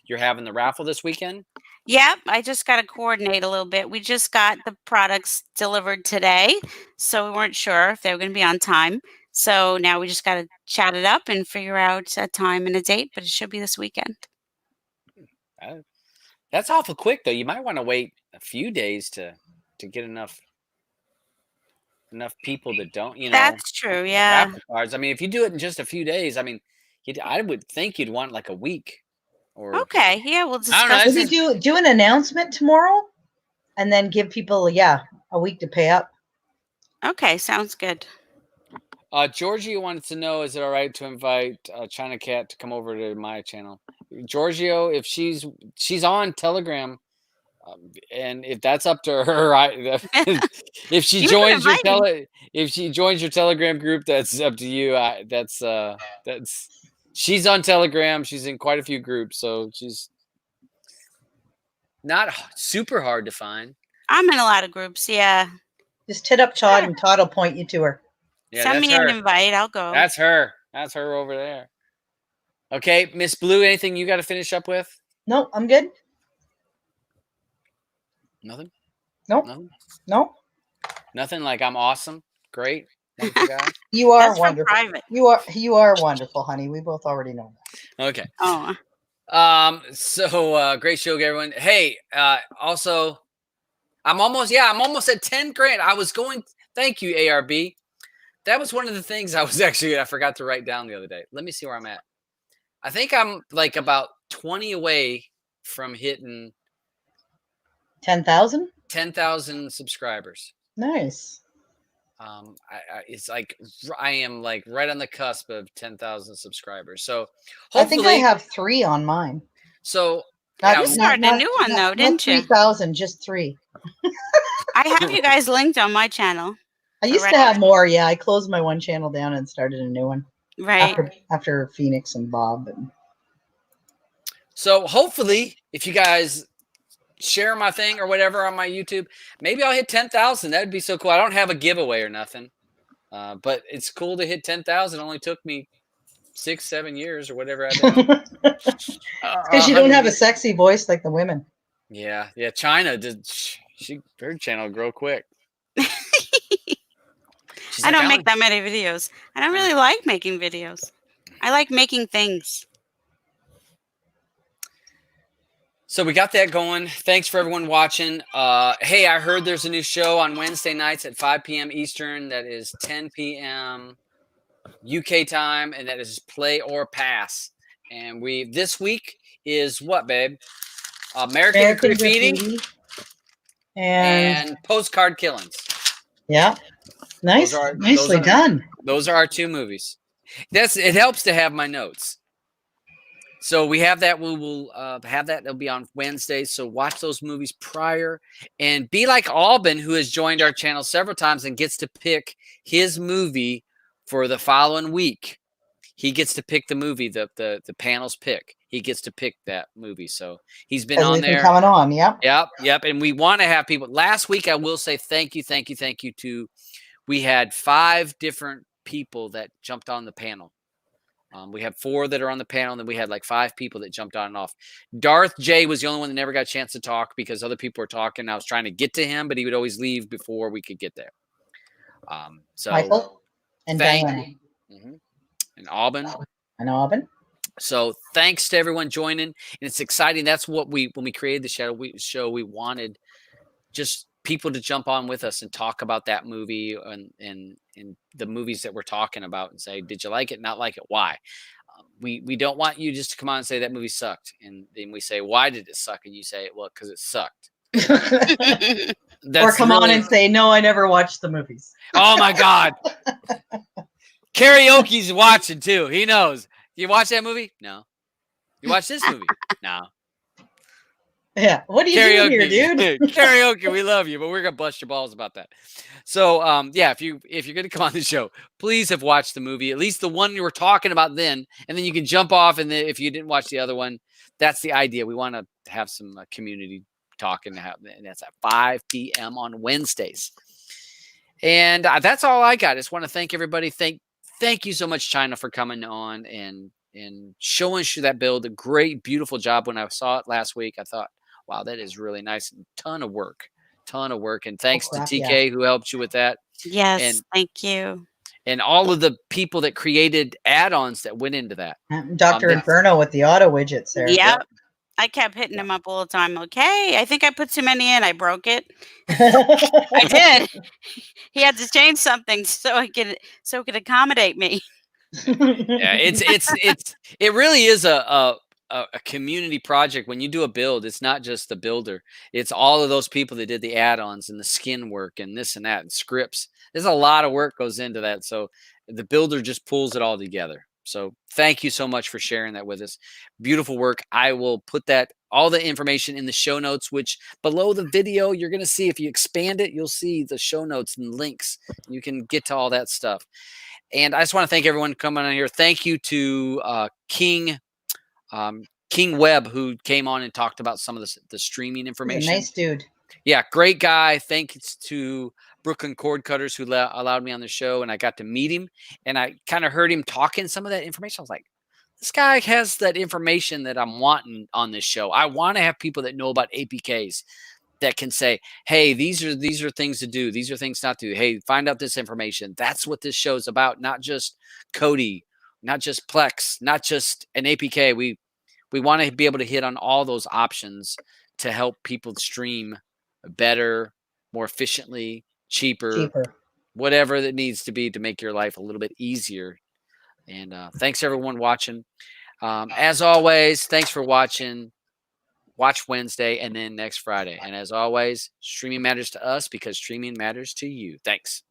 A: you're having the raffle this weekend.
C: Yep, I just got to coordinate a little bit. We just got the products delivered today, so we weren't sure if they were going to be on time. So now we just got to chat it up and figure out a time and a date, but it should be this weekend.
A: That's awful quick, though. You might want to wait a few days to get enough people that don't,
C: That's true, yeah.
A: raffle cards. I mean, if you do it in just a few days, I mean, I would think you'd want like a week. Or
C: okay, yeah, we'll discuss.
B: Maybe do an announcement tomorrow, and then give people a week to pay up.
C: Okay, sounds good.
A: Giorgio wanted to know: is it all right to invite ChinaCat to come over to my channel? Giorgio, if she's on Telegram, and if that's up to her, if she joins your Telegram group, that's up to you. She's on Telegram. She's in quite a few groups, so she's not super hard to find.
C: I'm in a lot of groups, yeah.
B: Just hit up Todd, and Todd will point you to her.
A: Yeah,
C: send me an invite. I'll go.
A: That's her. That's her over there. Okay, Miss Blue, anything you got to finish up with?
B: Nope, I'm good.
A: Nothing?
B: Nope.
A: Nothing?
B: Nope.
A: Nothing like I'm awesome, great, wonderful guy?
B: You are
C: That's
B: wonderful.
C: Private.
B: You are wonderful, honey. We both already know that.
A: Okay.
C: Oh.
A: So great show, everyone. Hey, also, I'm almost at 10 grand. Thank you, ARB. That was one of the things I forgot to write down the other day. Let me see where I'm at. I think I'm like about 20 away from hitting
B: 10,000?
A: 10,000 subscribers.
B: Nice.
A: It's like I am like right on the cusp of 10,000 subscribers. So
B: I think I have 3 on mine.
A: So
C: you started a new one though, didn't you?
B: 3,000, just 3.
C: I have you guys linked on my channel.
B: I used to have more. Yeah, I closed my one channel down and started a new one.
C: Right.
B: After Phoenix and Bob.
A: So hopefully, if you guys share my thing or whatever on my YouTube, maybe I'll hit 10,000. That'd be so cool. I don't have a giveaway or nothing, but it's cool to hit 10,000. It only took me 6-7 years or whatever.
B: Because you don't have a sexy voice like the women.
A: Yeah. China her channel grow quick.
C: I don't make that many videos. I don't really like making videos. I like making things.
A: So we got that going. Thanks for everyone watching. Hey, I heard there's a new show on Wednesday nights at 5 p.m. Eastern. That is 10 p.m. UK time, and that is Play or Pass. And this week is what, babe? American Graffiti and Postcard Killings.
B: Yeah. Nice. Nicely done.
A: Those are our 2 movies. It helps to have my notes. So we have that. We will have that. It'll be on Wednesday. So watch those movies prior, and be like Alban, who has joined our channel several times and gets to pick his movie for the following week. He gets to pick the movie the panel's pick. He gets to pick that movie. So he's been on there.
B: Coming on. Yep.
A: Yep. And we want to have people. Last week, I will say thank you to. We had 5 different people that jumped on the panel. We had 4 that are on the panel, and then we had like 5 people that jumped on and off. Darth J was the only one that never got a chance to talk because other people were talking. I was trying to get to him, but he would always leave before we could get there. So
B: Michael and Diana.
A: And Alban.
B: And Alban.
A: So thanks to everyone joining, and it's exciting. That's what when we created the show, we wanted just people to jump on with us and talk about that movie and the movies that we're talking about and say, did you like it? Not like it? Why? We don't want you just to come on and say that movie sucked, and then we say, why did it suck? And you say, well, because it sucked.
B: Or come on and say, no, I never watched the movies.
A: Oh my God. Karaoke's watching too. He knows. You watch that movie? No. You watch this movie? No.
B: Yeah. What are you doing here, dude?
A: Karaoke, we love you, but we're gonna bust your balls about that. So yeah, if you're gonna come on the show, please have watched the movie, at least the one you were talking about then, and then you can jump off. And then if you didn't watch the other one, that's the idea. We want to have some community talk, and that's at 5 p.m. on Wednesdays. And that's all I got. I just want to thank everybody. Thank you so much, China, for coming on and showing us that build. A great, beautiful job. When I saw it last week, I thought, wow, that is really nice. And ton of work. And thanks to TK who helped you with that.
C: Yes,
A: and
C: thank you.
A: And all of the people that created add-ons that went into that.
B: Dr. Inferno with the auto widgets there.
C: Yep. I kept hitting him up all the time. Okay, I think I put too many in. I broke it. I did. He had to change something so it could accommodate me.
A: Yeah, it really is a community project. When you do a build, it's not just the builder. It's all of those people that did the add-ons and the skin work and this and that and scripts. There's a lot of work goes into that. So the builder just pulls it all together. So thank you so much for sharing that with us. Beautiful work. I will put all the information in the show notes, which below the video, you're going to see, if you expand it, you'll see the show notes and links. You can get to all that stuff. And I just want to thank everyone coming on here. Thank you to Kingweb, who came on and talked about some of the streaming information.
B: Nice dude.
A: Yeah, great guy. Thanks to Brooklyn Cord Cutters who allowed me on the show, and I got to meet him, and I kind of heard him talking some of that information. I was like, this guy has that information that I'm wanting on this show. I want to have people that know about APKs that can say, hey, these are things to do. These are things not to do. Hey, find out this information. That's what this show's about. Not just Kodi, not just Plex, not just an APK. We want to be able to hit on all those options to help people stream better, more efficiently, cheaper, whatever that needs to be to make your life a little bit easier. And thanks everyone watching. As always, thanks for watching. Watch Wednesday and then next Friday. And as always, streaming matters to us because streaming matters to you. Thanks.